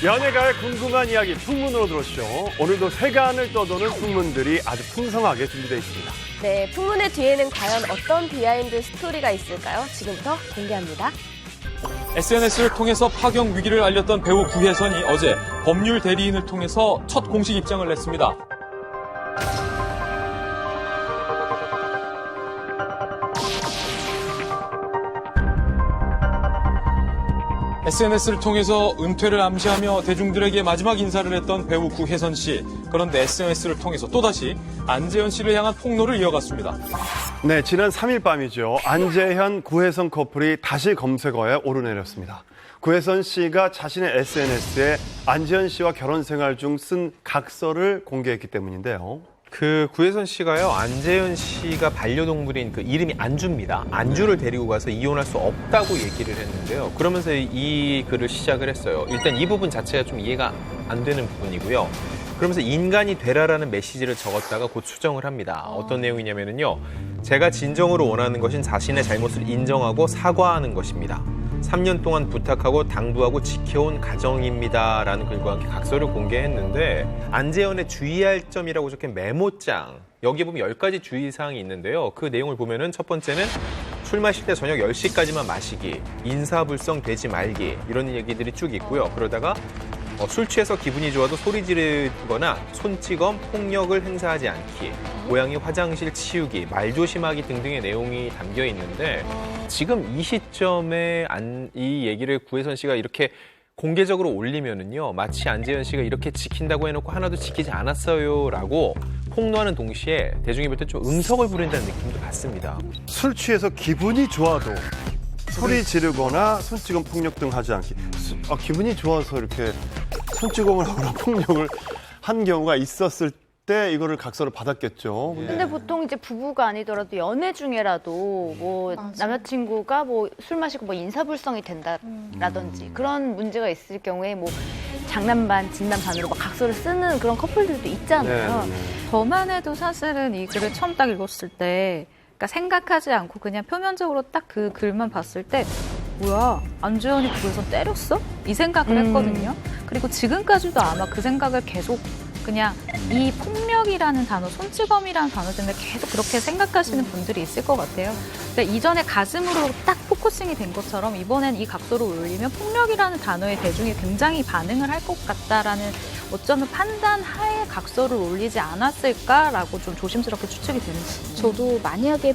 연예가의 궁금한 이야기 풍문으로 들었죠. 오늘도 세간을 떠도는 풍문들이 아주 풍성하게 준비되어 있습니다. 네, 풍문의 뒤에는 과연 어떤 비하인드 스토리가 있을까요? 지금부터 공개합니다. SNS를 통해서 파경 위기를 알렸던 배우 구혜선이 어제 법률 대리인을 통해서 첫 공식 입장을 냈습니다. SNS를 통해서 은퇴를 암시하며 대중들에게 마지막 인사를 했던 배우 구혜선 씨. 그런데 SNS를 통해서 또다시 안재현 씨를 향한 폭로를 이어갔습니다. 네, 지난 3일 밤이죠. 안재현, 구혜선 커플이 다시 검색어에 오르내렸습니다. 구혜선 씨가 자신의 SNS에 안재현 씨와 결혼 생활 중 쓴 각서를 공개했기 때문인데요. 그 구혜선 씨가요, 안재현 씨가 반려동물인 그 이름이 안주입니다. 안주를 데리고 가서 이혼할 수 없다고 얘기를 했는데요. 그러면서 이 글을 시작을 했어요. 일단 이 부분 자체가 좀 이해가 안 되는 부분이고요. 그러면서 인간이 되라라는 메시지를 적었다가 곧 수정을 합니다. 어떤 내용이냐면요. 제가 진정으로 원하는 것은 자신의 잘못을 인정하고 사과하는 것입니다. 3년 동안 부탁하고 당부하고 지켜온 가정입니다. 라는 글과 함께 각서를 공개했는데 안재현의 주의할 점이라고 적힌 메모장. 여기에 보면 10가지 주의사항이 있는데요. 그 내용을 보면은 첫 번째는 술 마실 때 저녁 10시까지만 마시기, 인사불성 되지 말기 이런 얘기들이 쭉 있고요. 그러다가 술 취해서 기분이 좋아도 소리 지르거나 손찌검, 폭력을 행사하지 않기, 고양이 화장실 치우기, 말 조심하기 등등의 내용이 담겨 있는데 지금 이 시점에 이 얘기를 구혜선 씨가 이렇게 공개적으로 올리면은요, 마치 안재현 씨가 이렇게 지킨다고 해놓고 하나도 지키지 않았어요라고 폭로하는 동시에 대중이 볼 때 좀 응석을 부린다는 느낌도 받습니다. 술 취해서 기분이 좋아도 소리 지르거나 손찌검 폭력 등 하지 않기. 기분이 좋아서 이렇게 손찌검을 하거나 폭력을 한 경우가 있었을 때 이거를 각서를 받았겠죠. 근데 보통 이제 부부가 아니더라도 연애 중에라도 뭐 남자친구가 뭐 술 마시고 뭐 인사불성이 된다라든지 그런 문제가 있을 경우에 뭐 장난 반 진단 반으로 막 각서를 쓰는 그런 커플들도 있잖아요. 저만 해도 사실은 이 글을 처음 딱 읽었을 때 그러니까 생각하지 않고 그냥 표면적으로 딱 그 글만 봤을 때 뭐야, 안재현이 그래서 때렸어? 이 생각을 했거든요. 그리고 지금까지도 아마 그 생각을 계속 그냥 이 폭력이라는 단어, 손찌검이라는 단어 때문에 계속 그렇게 생각하시는 분들이 있을 것 같아요. 그러니까 이전에 가슴으로 딱 포커싱이 된 것처럼 이번엔 이 각도를 올리면 폭력이라는 단어에 대중이 굉장히 반응을 할 것 같다라는 어쩌면 판단 하에 각서를 올리지 않았을까라고 좀 조심스럽게 추측이 되는 거예요. 저도 만약에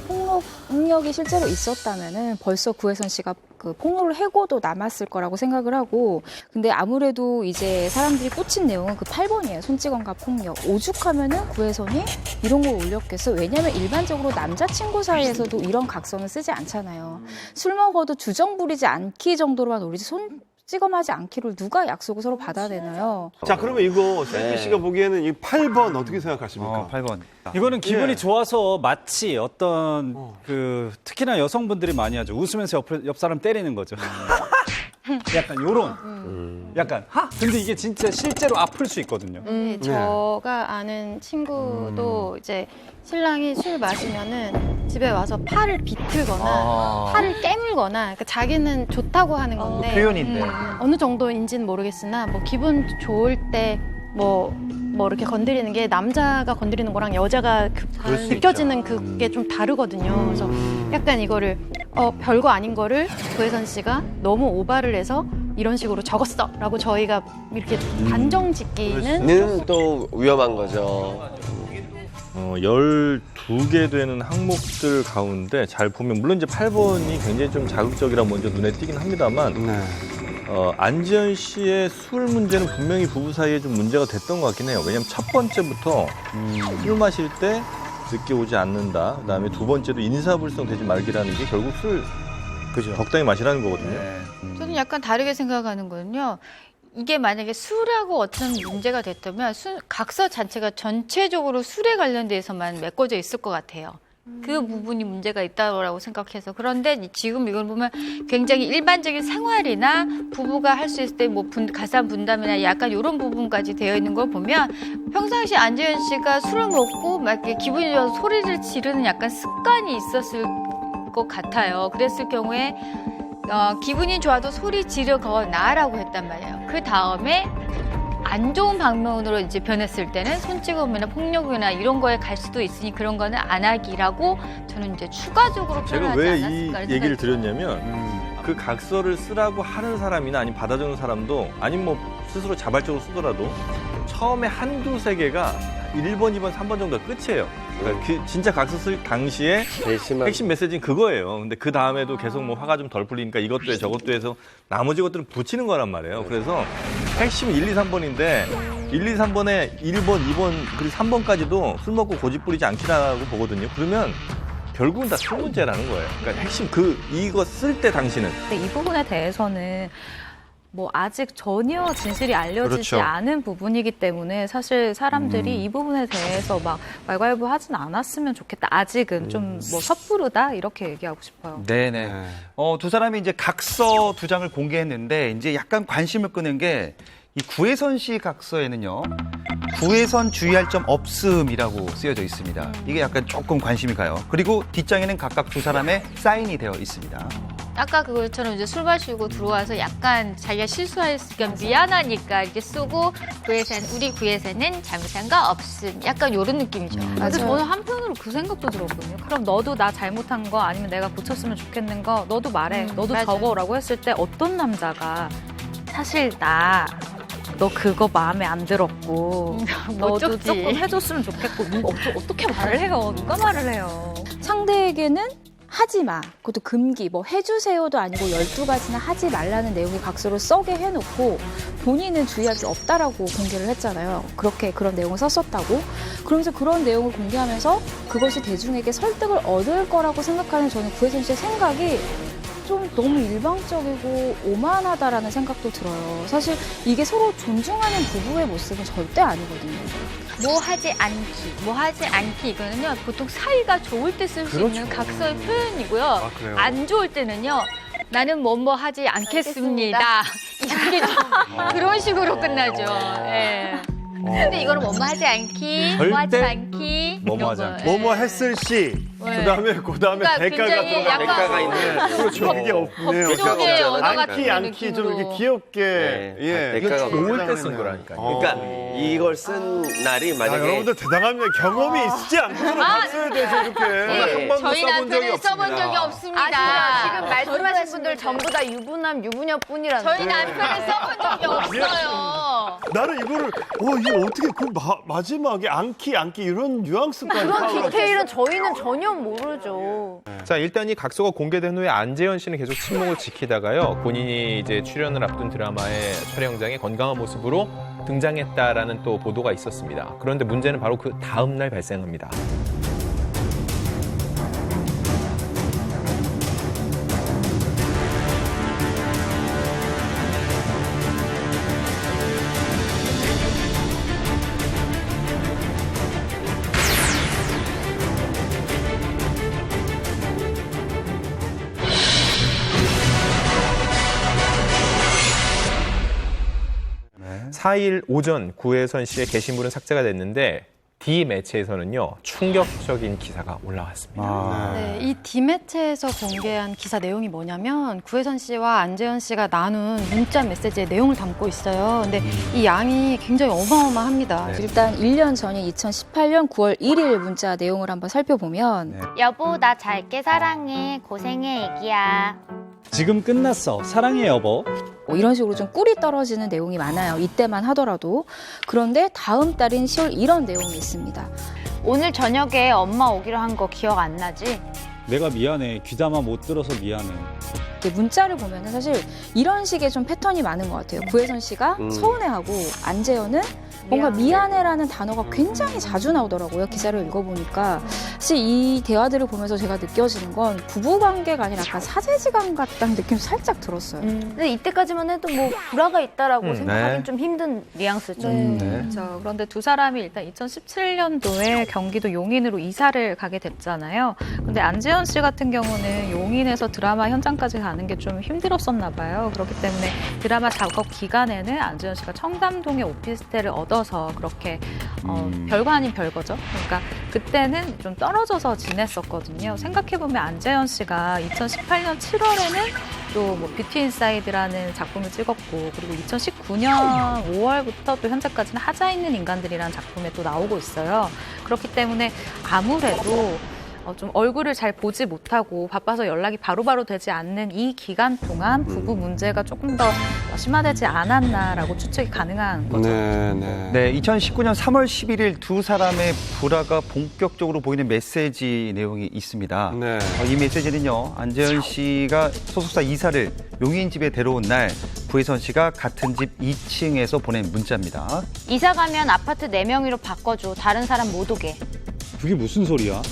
폭력이 실제로 있었다면은 벌써 구혜선 씨가 그 폭로를 해고도 남았을 거라고 생각을 하고, 근데 아무래도 이제 사람들이 꽂힌 내용은 그 8번이에요. 손찌검과 폭력. 오죽하면은 구혜선이 이런 걸 올렸겠어. 왜냐면 일반적으로 남자친구 사이에서도 이런 각서는 쓰지 않잖아요. 술 먹어도 주정 부리지 않기 정도로만 올리지 손찌검하지 않기를 누가 약속을 서로 받아야 되나요? 자, 그러면 이거 셀비 씨가 보기에는 이 8번 어떻게 생각하십니까? 8번. 이거는 기분이 좋아서 마치 어떤 특히나 여성분들이 많이 하죠. 웃으면서 옆 사람 때리는 거죠. 약간 요런. 약간 근데 이게 진짜 실제로 아플 수 있거든요. 제가 아는 친구도 이제 신랑이 술 마시면은 집에 와서 팔을 비틀거나 팔을 깨물거나 그러니까 자기는 좋다고 하는 건데 표현인데. 어느 정도인지는 모르겠으나 뭐 기분 좋을 때 뭐 이렇게 건드리는 게 남자가 건드리는 거랑 여자가 느껴지는 그게 좀 다르거든요. 그래서 약간 이거를 별거 아닌 거를 구혜선 씨가 너무 오바를 해서 이런 식으로 적었어라고 저희가 이렇게 단정 짓기는 또 위험한 거죠. 12개 되는 항목들 가운데 잘 보면 물론 이제 8번이 굉장히 좀 자극적이라 먼저 눈에 띄긴 합니다만 안재현 씨의 술 문제는 분명히 부부 사이에 좀 문제가 됐던 것 같긴 해요. 왜냐하면 첫 번째부터 술 마실 때 늦게 오지 않는다. 그다음에 두 번째도 인사불성 되지 말기라는 게 결국 술 적당히 마시라는 거거든요. 저는 약간 다르게 생각하는 거는요. 이게 만약에 술하고 어떤 문제가 됐다면 각서 자체가 전체적으로 술에 관련돼서만 메꿔져 있을 것 같아요. 그 부분이 문제가 있다고 생각해서. 그런데 지금 이걸 보면 굉장히 일반적인 생활이나 부부가 할 수 있을 때 뭐 가산 분담이나 약간 이런 부분까지 되어 있는 걸 보면 평상시 안재현 씨가 술을 먹고 막 이렇게 기분이 좋아서 소리를 지르는 약간 습관이 있었을 것 같아요. 그랬을 경우에 기분이 좋아도 소리 지르거나라고 했단 말이에요. 그 다음에 안 좋은 방면으로 이제 변했을 때는 손찌검이나 폭력이나 이런 거에 갈 수도 있으니 그런 거는 안 하기라고 저는 이제 추가적으로 제가 표현하지 왜 이 않았을까 얘기를 드렸냐면 그 각서를 쓰라고 하는 사람이나 아니면 받아주는 사람도 아니면 뭐 스스로 자발적으로 쓰더라도 처음에 한두 세 개가 1번, 2번, 3번 정도가 끝이에요. 그러니까 그 진짜 각서 쓸 당시에 핵심 메시지는 그거예요. 근데 그 다음에도 계속 뭐 화가 좀 덜 풀리니까 이것도 해 저것도 해서 나머지 것들은 붙이는 거란 말이에요. 그래서 핵심이 1, 2, 3번인데 1, 2, 3번에 1번, 2번, 그리고 3번까지도 술 먹고 고집 부리지 않기라고 보거든요. 그러면 결국은 다 술 문제라는 거예요. 그러니까 핵심 이거 쓸 때 당신은. 근데 이 부분에 대해서는 뭐 아직 전혀 진실이 알려지지 그렇죠. 않은 부분이기 때문에 사실 사람들이 이 부분에 대해서 막 왈가왈부하진 않았으면 좋겠다. 아직은 좀 뭐 섣부르다 이렇게 얘기하고 싶어요. 네네. 두 사람이 이제 각서 2장을 공개했는데 이제 약간 관심을 끄는 게 이 구혜선 씨 각서에는요. 구혜선 주의할 점 없음이라고 쓰여져 있습니다. 이게 약간 조금 관심이 가요. 그리고 뒷장에는 각각 2사람의 사인이 되어 있습니다. 아까 그것처럼 이제 술 마시고 들어와서 약간 자기가 실수했으니까 미안하니까 이렇게 쓰고 우리 구혜사는 잘못한 거 없음. 약간 이런 느낌이죠. 근데 저는 한편으로 그 생각도 들었거든요. 그럼 너도 나 잘못한 거 아니면 내가 고쳤으면 좋겠는 거 너도 말해. 너도 맞아요. 적어라고 했을 때 어떤 남자가 사실 너 그거 마음에 안 들었고 너도 어쩌지? 조금 해줬으면 좋겠고 어떻게 말을 해요? 누가 말을 해요? 상대에게는 하지 마. 그것도 금기. 뭐 해주세요도 아니고 12가지나 하지 말라는 내용의 각서를 써게 해놓고 본인은 주의할 게 없다라고 공개를 했잖아요. 그런 내용을 썼었다고. 그러면서 그런 내용을 공개하면서 그것이 대중에게 설득을 얻을 거라고 생각하는 저는 구혜선 씨의 생각이 좀 너무 일방적이고 오만하다라는 생각도 들어요. 사실 이게 서로 존중하는 부부의 모습은 절대 아니거든요. 뭐 하지 않기 이거는요 보통 사이가 좋을 때 쓸 수 있는 각서의 표현이고요. 그래요? 안 좋을 때는요 나는 뭐뭐 하지 않겠습니다. 이게 좀 그런 식으로 끝나죠. 예. 근데 이거는 뭐뭐 하지 않기, 뭐 하지 절대 않기, 뭐뭐 하지 이런 거. 않기. 뭐뭐 했을 시, 그다음에 그러니까 대가가 굉장히 약간 대가가 있는. 그렇죠. 이게 없네요. 법조계 언어 같은 않기 않기 좀 느낌으로. 이렇게 귀엽게 네, 이거 대가가 좋을 때 쓴 거라니까요. 그러니까 이걸 쓴 날이 만약에 여러분들 대단합니다. 경험이 있지 않고서는 봤어야 되죠 이렇게. 예. 저희 남편은 써본 적이 없습니다. 지금 말씀하신 분들 전부 다 유부녀뿐이라는 저희 남편은 써본 적이 없어요. 나는 이거를 이거 어떻게 마지막에 않기 이런 뉘앙스까지 그런 파악을 디테일은 저희는 전혀 모르죠. 자, 일단 이 각서가 공개된 후에 안재현 씨는 계속 침묵을 지키다가요. 본인이 이제 출연을 앞둔 드라마의 촬영장에 건강한 모습으로 등장했다라는 또 보도가 있었습니다. 그런데 문제는 바로 그 다음 날 발생합니다. 네. 4일 오전 구혜선 씨의 게시물은 삭제가 됐는데 D 매체에서는요 충격적인 기사가 올라왔습니다. 네, 이 D매체에서 공개한 기사 내용이 뭐냐면 구혜선 씨와 안재현 씨가 나눈 문자 메시지의 내용을 담고 있어요. 근데 이 양이 굉장히 어마어마합니다. 일단 1년 전인 2018년 9월 1일 문자 내용을 한번 살펴보면 여보 나 잘게 사랑해 고생해 애기야. 지금 끝났어. 사랑해 여보. 뭐 이런 식으로 좀 꿀이 떨어지는 내용이 많아요. 이때만 하더라도. 그런데 다음 달인 10월 이런 내용이 있습니다. 오늘 저녁에 엄마 오기로 한 거 기억 안 나지? 내가 미안해. 귀담아 못 들어서 미안해. 문자를 보면 사실 이런 식의 좀 패턴이 많은 것 같아요. 구혜선 씨가 서운해하고 안재현은 뭔가 미안해라는 단어가 굉장히 자주 나오더라고요. 기사를 읽어보니까. 사실 이 대화들을 보면서 제가 느껴지는 건 부부관계가 아니라 약간 사제지간 같다는 느낌이 살짝 들었어요. 근데 이때까지만 해도 뭐 불화가 있다라고 생각하기 네. 좀 힘든 뉘앙스죠. 그렇죠. 그런데 두 사람이 일단 2017년도에 경기도 용인으로 이사를 가게 됐잖아요. 근데 안재현 씨 같은 경우는 용인에서 드라마 현장까지 가는 게 좀 힘들었었나 봐요. 그렇기 때문에 드라마 작업 기간에는 안재현 씨가 청담동에 오피스텔을 얻어서 그렇게 별거 아닌 별거죠. 그러니까 그때는 좀 떨어져서 지냈었거든요. 생각해보면 안재현 씨가 2018년 7월에는 또 뭐 뷰티 인사이드라는 작품을 찍었고, 그리고 2019년 5월부터 또 현재까지는 하자 있는 인간들이라는 작품에 또 나오고 있어요. 그렇기 때문에 아무래도 좀 얼굴을 잘 보지 못하고 바빠서 연락이 바로바로 되지 않는 이 기간 동안 부부 문제가 조금 더 심화되지 않았나라고 추측이 가능한 거죠. 네, 2019년 3월 11일 두 사람의 불화가 본격적으로 보이는 메시지 내용이 있습니다. 네. 이 메시지는요, 안재현 씨가 소속사 이사를 용인 집에 데려온 날 구혜선 씨가 같은 집 2층에서 보낸 문자입니다. 이사 가면 아파트 4명이로 바꿔줘. 다른 사람 못 오게. 그게 무슨 소리야?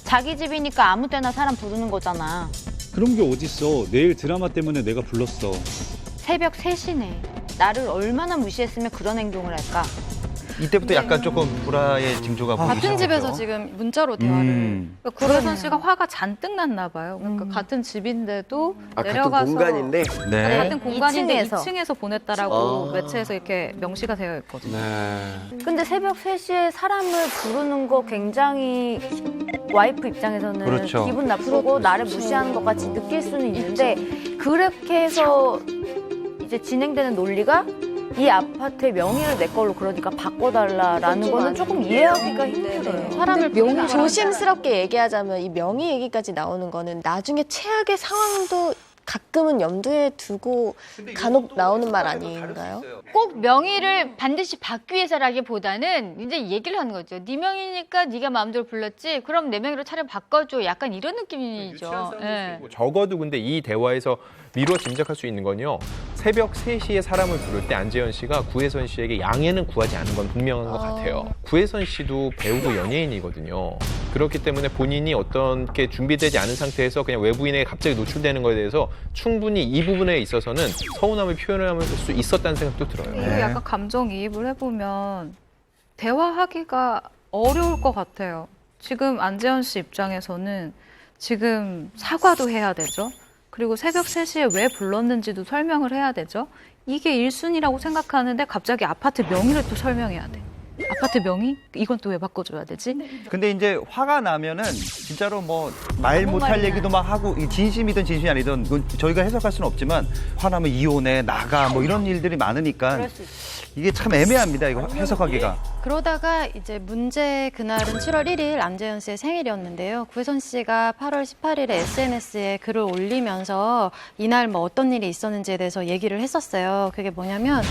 자기 집이니까 아무 때나 사람 부르는 거잖아. 그런 게 어딨어. 내일 드라마 때문에 내가 불렀어. 새벽 3시네. 나를 얼마나 무시했으면 그런 행동을 할까? 이때부터 약간 조금 불화의 징조가 보이기 같은 시작하죠. 집에서 지금 문자로 대화를. 그러니까 구혜선 씨가 화가 잔뜩 났나 봐요. 그러니까 같은 집인데도 내려가서 같은 공간인데 네. 같은 공간인데 2층에서. 2층에서 보냈다라고 매체에서 이렇게 명시가 되어 있거든요. 근데 새벽 3시에 사람을 부르는 거 굉장히 와이프 입장에서는 그렇죠. 기분 나쁘고 나를 무시하는 것 같이 느낄 수는 있는데, 그렇게 해서 이제 진행되는 논리가 이 아파트의 명의를 내 걸로 그러니까 바꿔달라라는 거는 조금 이해하기가 힘들어요. 사람을 조심스럽게 얘기하자면 이 명의 얘기까지 나오는 거는 나중에 최악의 상황도 가끔은 염두에 두고 간혹 나오는 말 아닌가요? 꼭 명의를 반드시 받기 위해서라기보다는 이제 얘기를 하는 거죠. 네 명의니까 네가 마음대로 불렀지. 그럼 내 명의로 차라리 바꿔줘. 약간 이런 느낌이죠. 예. 적어도 근데 이 대화에서 미루어 짐작할 수 있는 건요. 새벽 3시에 사람을 부를 때 안재현 씨가 구혜선 씨에게 양해는 구하지 않은 건 분명한 것 같아요. 구혜선 씨도 배우고 연예인이거든요. 그렇기 때문에 본인이 어떤 게 준비되지 않은 상태에서 그냥 외부인에게 갑자기 노출되는 거에 대해서 충분히 이 부분에 있어서는 서운함을 표현할 수 있었다는 생각도 들어요. 그리고 약간 감정이입을 해보면 대화하기가 어려울 것 같아요. 지금 안재현 씨 입장에서는 지금 사과도 해야 되죠. 그리고 새벽 3시에 왜 불렀는지도 설명을 해야 되죠. 이게 1순위라고 생각하는데 갑자기 아파트 명의를 또 설명해야 돼. 아파트 명의? 이건 또 왜 바꿔줘야 되지? 근데 이제 화가 나면은 진짜로 뭐 말 못할 얘기도 막 하고, 이 진심이든 진심이 아니든 그건 저희가 해석할 수는 없지만 화나면 이혼해, 나가 뭐 이런 일들이 많으니까 이게 참 애매합니다. 이거 해석하기가. 그러다가 이제 문제 그날은 7월 1일 안재현 씨의 생일이었는데요. 구혜선 씨가 8월 18일에 SNS에 글을 올리면서 이날 뭐 어떤 일이 있었는지에 대해서 얘기를 했었어요. 그게 뭐냐면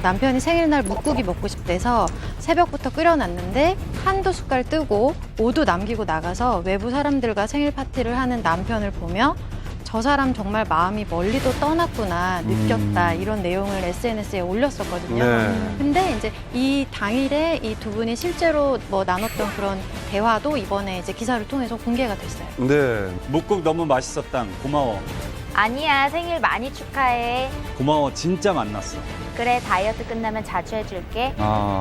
남편이 생일날 묵국이 먹고 싶대서 새벽부터 끓여놨는데 한두 숟갈 뜨고 모두 남기고 나가서 외부 사람들과 생일 파티를 하는 남편을 보며 저 사람 정말 마음이 멀리도 떠났구나 느꼈다, 이런 내용을 SNS에 올렸었거든요. 네. 근데 이제 이 당일에 이 두 분이 실제로 뭐 나눴던 그런 대화도 이번에 이제 기사를 통해서 공개가 됐어요. 네. 묵국 너무 맛있었당. 고마워. 아니야, 생일 많이 축하해. 고마워. 진짜 만났어. 그래, 다이어트 끝나면 자주 해줄게.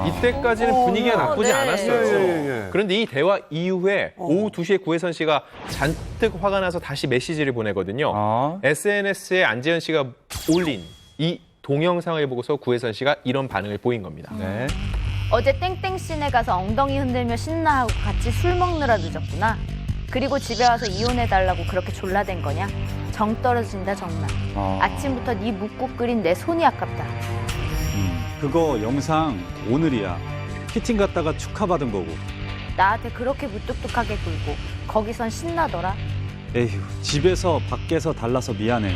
이때까지는 분위기가 나쁘지 네. 않았어요. 그런데 이 대화 이후에 오후 2시에 구혜선 씨가 잔뜩 화가 나서 다시 메시지를 보내거든요. SNS에 안재현 씨가 올린 이 동영상을 보고서 구혜선 씨가 이런 반응을 보인 겁니다. 네. 어제 땡땡씬에 가서 엉덩이 흔들며 신나하고 같이 술 먹느라 늦었구나. 그리고 집에 와서 이혼해달라고 그렇게 졸라댄 거냐? 정 떨어진다 정말. 아침부터 네 묵국 끓인 내 손이 아깝다. 그거 영상 오늘이야. 피팅 갔다가 축하받은 거고. 나한테 그렇게 무뚝뚝하게 굴고 거기선 신나더라. 에휴, 집에서 밖에서 달라서 미안해.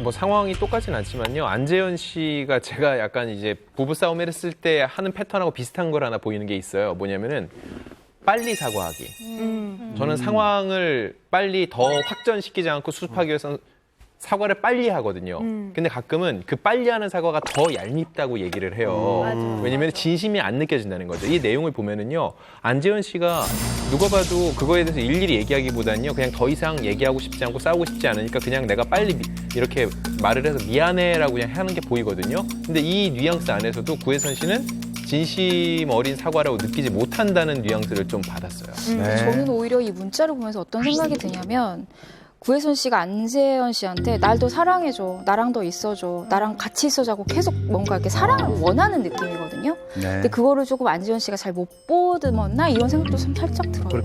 뭐 상황이 똑같진 않지만요. 안재현 씨가 제가 약간 이제 부부싸움을 했을 때 하는 패턴하고 비슷한 걸 하나 보이는 게 있어요. 뭐냐면은 빨리 사과하기. 저는 상황을 빨리 더 확전시키지 않고 수습하기 위해서는 사과를 빨리 하거든요. 근데 가끔은 그 빨리 하는 사과가 더 얄밉다고 얘기를 해요. 왜냐면 진심이 안 느껴진다는 거죠. 이 내용을 보면은요, 안재현 씨가 누가 봐도 그거에 대해서 일일이 얘기하기보다는요, 그냥 더 이상 얘기하고 싶지 않고 싸우고 싶지 않으니까 그냥 내가 빨리 이렇게 말을 해서 미안해라고 그냥 하는 게 보이거든요. 근데 이 뉘앙스 안에서도 구혜선 씨는 진심 어린 사과라고 느끼지 못한다는 뉘앙스를 좀 받았어요. 저는 오히려 이 문자를 보면서 어떤 생각이 드냐면 구혜선 씨가 안재현 씨한테 날 더 사랑해줘, 나랑 더 있어줘, 나랑 같이 있어자고 계속 뭔가 이렇게 사랑을 원하는 느낌이거든요. 근데 그거를 조금 안재현 씨가 잘 못 보듬었나 이런 생각도 좀 살짝 들어요.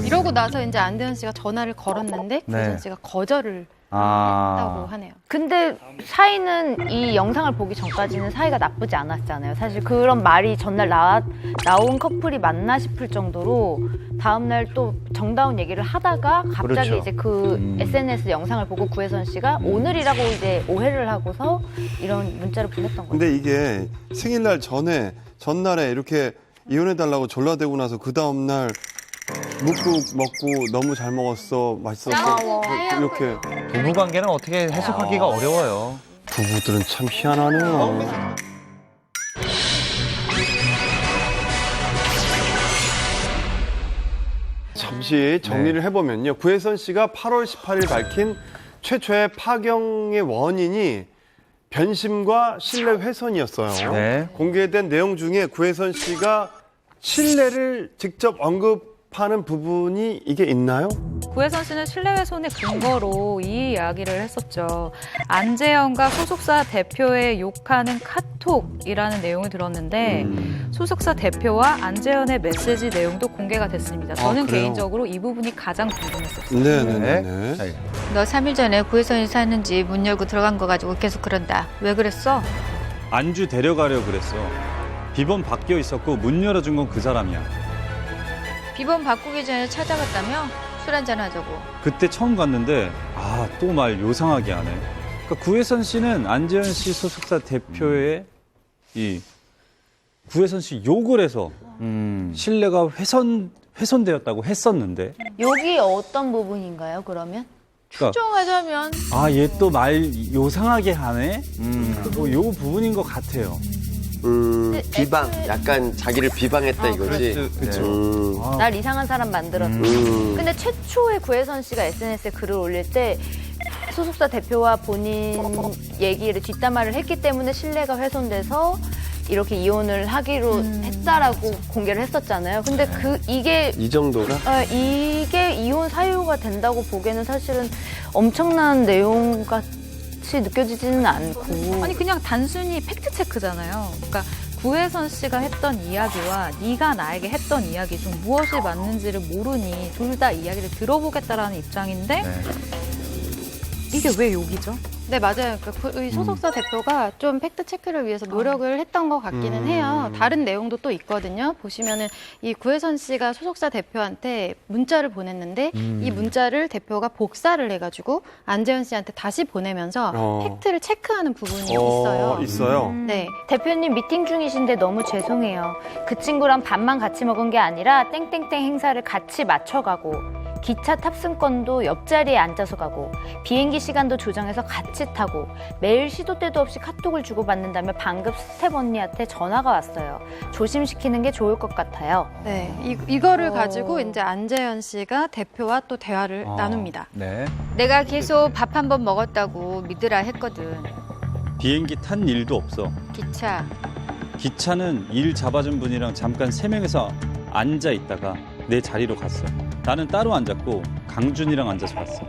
이러고 나서 이제 안대현 씨가 전화를 걸었는데 구혜선 씨가 거절을 했다고 하네요. 근데 사이는 이 영상을 보기 전까지는 사이가 나쁘지 않았잖아요. 사실 그런 말이 전날 나온 커플이 맞나 싶을 정도로 다음날 또 정다운 얘기를 하다가 갑자기 그렇죠. 이제 그 SNS 영상을 보고 구혜선 씨가 오늘이라고 이제 오해를 하고서 이런 문자를 보냈던 거죠. 근데 이게 생일날 전날에 이렇게 이혼해달라고 졸라대고 나서 그 다음날 묵국 먹고 너무 잘 먹었어, 맛있었어. 이렇게. 부부관계는 어떻게 해석하기가 어려워요. 부부들은 참 희한하네요. 잠시 정리를 해보면요. 구혜선 씨가 8월 18일 밝힌 최초의 파경의 원인이 변심과 신뢰 훼손이었어요. 네. 공개된 내용 중에 구혜선 씨가 신뢰를 직접 언급하는 부분이 이게 있나요? 구혜선 씨는 신뢰훼손의 근거로 이 이야기를 했었죠. 안재현과 소속사 대표의 욕하는 카톡이라는 내용을 들었는데 소속사 대표와 안재현의 메시지 내용도 공개가 됐습니다. 저는 그래요? 개인적으로 이 부분이 가장 궁금했었어요. 네네네. 너 3일 전에 구혜선이 사는지 문 열고 들어간 거 가지고 계속 그런다. 왜 그랬어? 안주 데려가려고 그랬어. 비번 바뀌어 있었고 문 열어준 건 그 사람이야. 비번 바꾸기 전에 찾아갔다며? 술 한잔 하자고. 그때 처음 갔는데 또 말 요상하게 하네. 그러니까 구혜선 씨는 안재현 씨 소속사 대표의 이 구혜선 씨 욕을 해서 신뢰가 훼손되었다고 했었는데 여기 어떤 부분인가요, 그러면? 그러니까 추정하자면 얘 또 말 요상하게 하네. 요 부분인 것 같아요. 비방, 약간 자기를 비방했다 이거지. 그렇죠. 날 이상한 사람 만들었다. 근데 최초에 구혜선 씨가 SNS에 글을 올릴 때 소속사 대표와 본인 얘기를 뒷담화를 했기 때문에 신뢰가 훼손돼서 이렇게 이혼을 하기로 했다라고 공개를 했었잖아요. 근데 이게 이 정도가? 이게 이혼 사유가 된다고 보기에는 사실은 엄청난 내용 같이 느껴지지는 않고. 아니 그냥 단순히 팩트 체크잖아요. 그러니까 구혜선 씨가 했던 이야기와 네가 나에게 했던 이야기 중 무엇이 맞는지를 모르니 둘 다 이야기를 들어보겠다라는 입장인데 이게 왜 욕이죠? 네, 맞아요. 그러니까 이 소속사 대표가 좀 팩트 체크를 위해서 노력을 했던 것 같기는 해요. 다른 내용도 또 있거든요. 보시면은 이 구혜선 씨가 소속사 대표한테 문자를 보냈는데 이 문자를 대표가 복사를 해가지고 안재현 씨한테 다시 보내면서 팩트를 체크하는 부분이 있어요. 있어요. 네. 대표님 미팅 중이신데 너무 죄송해요. 그 친구랑 밥만 같이 먹은 게 아니라 땡땡땡 행사를 같이 맞춰가고 기차 탑승권도 옆자리에 앉아서 가고 비행기 시간도 조정해서 같이 타고 매일 시도 때도 없이 카톡을 주고받는다며 방금 스텝 언니한테 전화가 왔어요. 조심시키는 게 좋을 것 같아요. 네, 이거를 가지고 이제 안재현 씨가 대표와 또 대화를 나눕니다. 네. 내가 계속 밥 한 번 먹었다고 믿으라 했거든. 비행기 탄 일도 없어. 기차는 일 잡아준 분이랑 잠깐 3명이서 앉아 있다가 내 자리로 갔어. 나는 따로 앉았고 강준이랑 앉아서 갔어.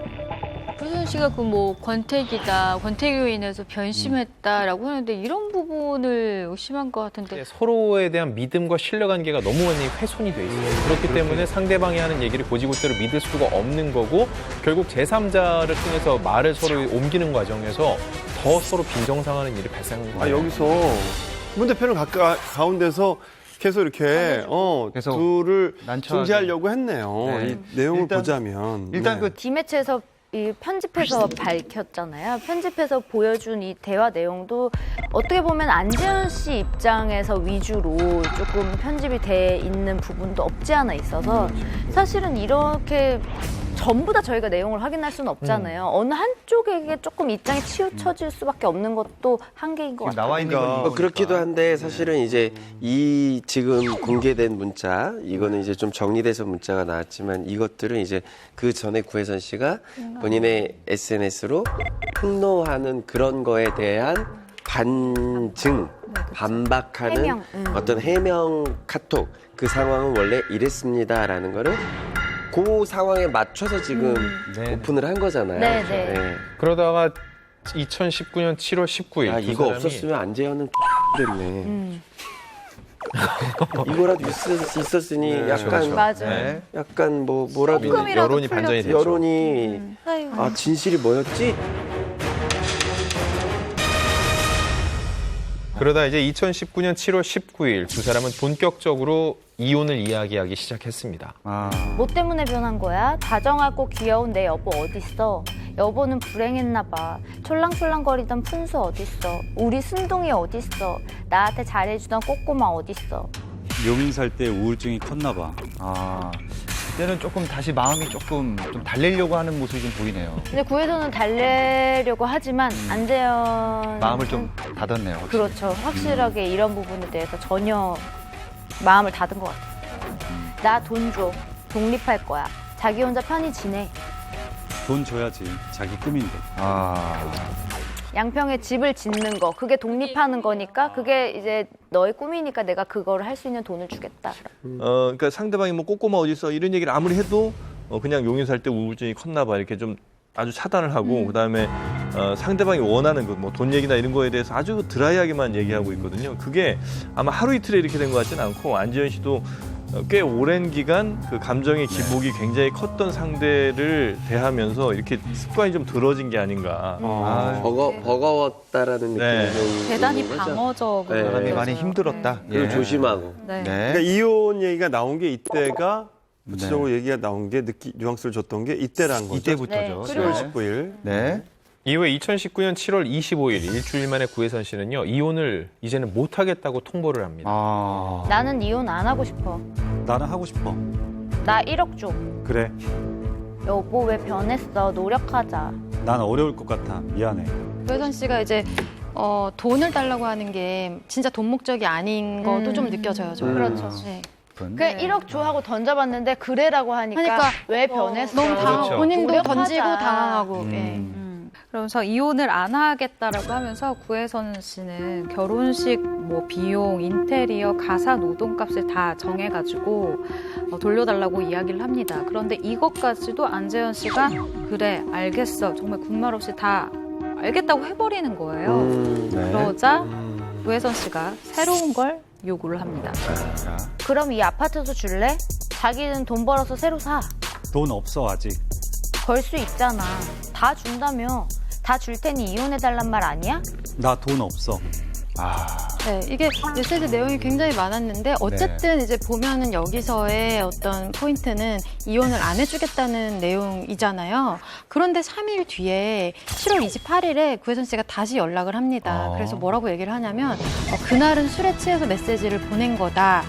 구혜선 씨가 그 뭐 권태기로 인해서 변심했다라고 하는데 이런 부분을 의심한 것 같은데 서로에 대한 믿음과 신뢰관계가 너무 완전히 훼손이 돼 있어요. 그렇기 때문에 상대방이 하는 얘기를 고지고대로 믿을 수가 없는 거고 결국 제3자를 통해서 말을 서로 옮기는 과정에서 더 서로 빈정상하는 일이 발생한 거예요. 여기서 문 대표는 가운데서 계속 이렇게 계속 둘을 난처하게. 중재하려고 했네요. 네. 이 내용을 보자면 일단 그 디매체에서 이 편집해서 밝혔잖아요. 편집해서 보여준 이 대화 내용도 어떻게 보면 안재현 씨 입장에서 위주로 조금 편집이 돼 있는 부분도 없지 않아 있어서 사실은 이렇게 전부 다 저희가 내용을 확인할 수는 없잖아요. 어느 한쪽에게 조금 입장이 치우쳐질 수밖에 없는 것도 한계인 것 같아요. 나와 있는 건 그렇기도 한데 사실은 이제 이 지금 공개된 문자 이거는 이제 좀 정리돼서 문자가 나왔지만 이것들은 이제 그 전에 구혜선 씨가 본인의 SNS로 폭로하는 그런 거에 대한 반박하는 해명, 어떤 해명 카톡 그 상황은 원래 이랬습니다라는 거를 그 상황에 맞춰서 지금 오픈을 한 거잖아요. 네, 그렇죠? 네. 네. 그러다가 2019년 7월 19일 야, 이거 없었으면 안재현은 됐네. 이거라도 있었으니 약간 맞아요. 약간 뭐라도 조금이라도 여론이 반전이 됐죠. 여론이 아이고. 아 진실이 뭐였지? 그러다 이제 2019년 7월 19일 두 사람은 본격적으로 이혼을 이야기하기 시작했습니다. 뭐 때문에 변한 거야? 다정하고 귀여운 내 여보 어딨어? 여보는 불행했나 봐. 촐랑촐랑거리던 푼수 어딨어? 우리 순둥이 어딨어? 나한테 잘해주던 꼬꼬마 어딨어? 용인 살 때 우울증이 컸나 봐. 그때는 조금 다시 마음이 조금 좀 달래려고 하는 모습이 좀 보이네요. 근데 구혜도는 달래려고 하지만 안재현 마음을 좀 닫았네요. 확실히. 그렇죠. 확실하게 이런 부분에 대해서 전혀 마음을 닫은 것 같아요. 나 돈 줘. 독립할 거야. 자기 혼자 편히 지내. 돈 줘야지. 자기 꿈인데. 양평에 집을 짓는 거. 그게 독립하는 거니까 그게 이제 너의 꿈이니까 내가 그거를 할 수 있는 돈을 주겠다. 그러니까 상대방이 뭐 꼬꼬마 어디 있어 이런 얘기를 아무리 해도 그냥 용인 살 때 우울증이 컸나 봐 이렇게 좀 아주 차단을 하고 그다음에 상대방이 원하는 것 뭐 돈 얘기나 이런 거에 대해서 아주 드라이하게만 얘기하고 있거든요. 그게 아마 하루 이틀에 이렇게 된 것 같지는 않고 안지현 씨도 꽤 오랜 기간 그 감정의 기복이 굉장히 컸던 상대를 대하면서 이렇게 습관이 좀 들어진 게 아닌가. 버거웠다라는 느낌이 좀 대단히 있는 거죠? 방어적으로 네. 사람이 많이 힘들었다. 그리고 조심하고. 네. 그러니까 이혼 얘기가 나온 게 이때가 구체적으로 얘기가 나온 게 뉘앙스를 줬던 게 이때라는 거죠. 이때부터죠. 7월 19일. 네. 이후에 2019년 7월 25일 일주일 만에 구혜선 씨는요 이혼을 이제는 못하겠다고 통보를 합니다. 나는 이혼 안 하고 싶어. 나는 하고 싶어. 나 1억 줘. 그래. 여보 왜 변했어? 노력하자. 난 어려울 것 같아. 미안해. 구혜선 씨가 이제 돈을 달라고 하는 게 진짜 돈 목적이 아닌 것도 좀 느껴져요. 저는. 그렇죠. 네. 그냥 1억 줘 하고 던져봤는데 그래라고 하니까 왜 변했어? 너무 당황. 그렇죠. 본인도 노력하자. 던지고 당황하고. 예. 그러면서 이혼을 안 하겠다라고 하면서 구혜선 씨는 결혼식 뭐 비용, 인테리어, 가사 노동값을 다 정해가지고 돌려달라고 이야기를 합니다. 그런데 이것까지도 안재현 씨가 그래 알겠어 정말 군말 없이 다 알겠다고 해버리는 거예요. 그러자 구혜선 씨가 새로운 걸 요구를 합니다. 그럼 이 아파트도 줄래? 자기는 돈 벌어서 새로 사. 돈 없어 아직. 벌 수 있잖아. 다 준다며. 다 줄 테니 이혼해달란 말 아니야? 나 돈 없어. 네, 이게 메시지 내용이 굉장히 많았는데 어쨌든 이제 보면은 여기서의 어떤 포인트는 이혼을 안 해주겠다는 내용이잖아요. 그런데 3일 뒤에 7월 28일에 구혜선 씨가 다시 연락을 합니다. 그래서 뭐라고 얘기를 하냐면 그날은 술에 취해서 메시지를 보낸 거다.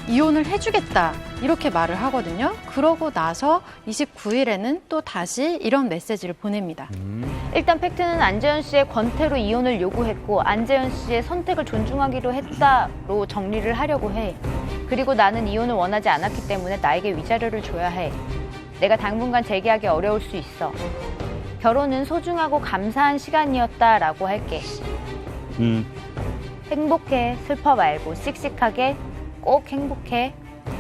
이혼을 해주겠다. 이렇게 말을 하거든요. 그러고 나서 29일에는 또 다시 이런 메시지를 보냅니다. 일단 팩트는 안재현 씨의 권태로 이혼을 요구했고 안재현 씨의 선택을 존중하기로 했다로 정리를 하려고 해. 그리고 나는 이혼을 원하지 않았기 때문에 나에게 위자료를 줘야 해. 내가 당분간 재계하기 어려울 수 있어. 결혼은 소중하고 감사한 시간이었다라고 할게. 행복해. 슬퍼 말고 씩씩하게 꼭 행복해.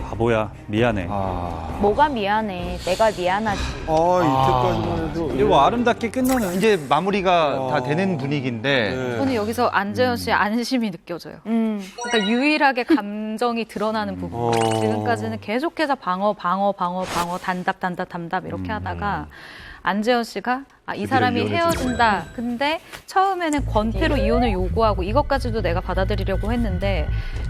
바보야. 미안해. 뭐가 미안해. 내가 미안하지. 이때까지만 해도. 이거 아름답게 끝나는. 이제 마무리가 다 되는 분위기인데 저는 여기서 안재현 씨의 안심이 느껴져요. 그러니까 유일하게 감정이 드러나는 부분. 지금까지는 계속해서 방어, 단답 이렇게 하다가 안재현 씨가 이 사람이 헤어진다. 근데 처음에는 권태로 이혼을 요구하고 이것까지도 내가 받아들이려고 했는데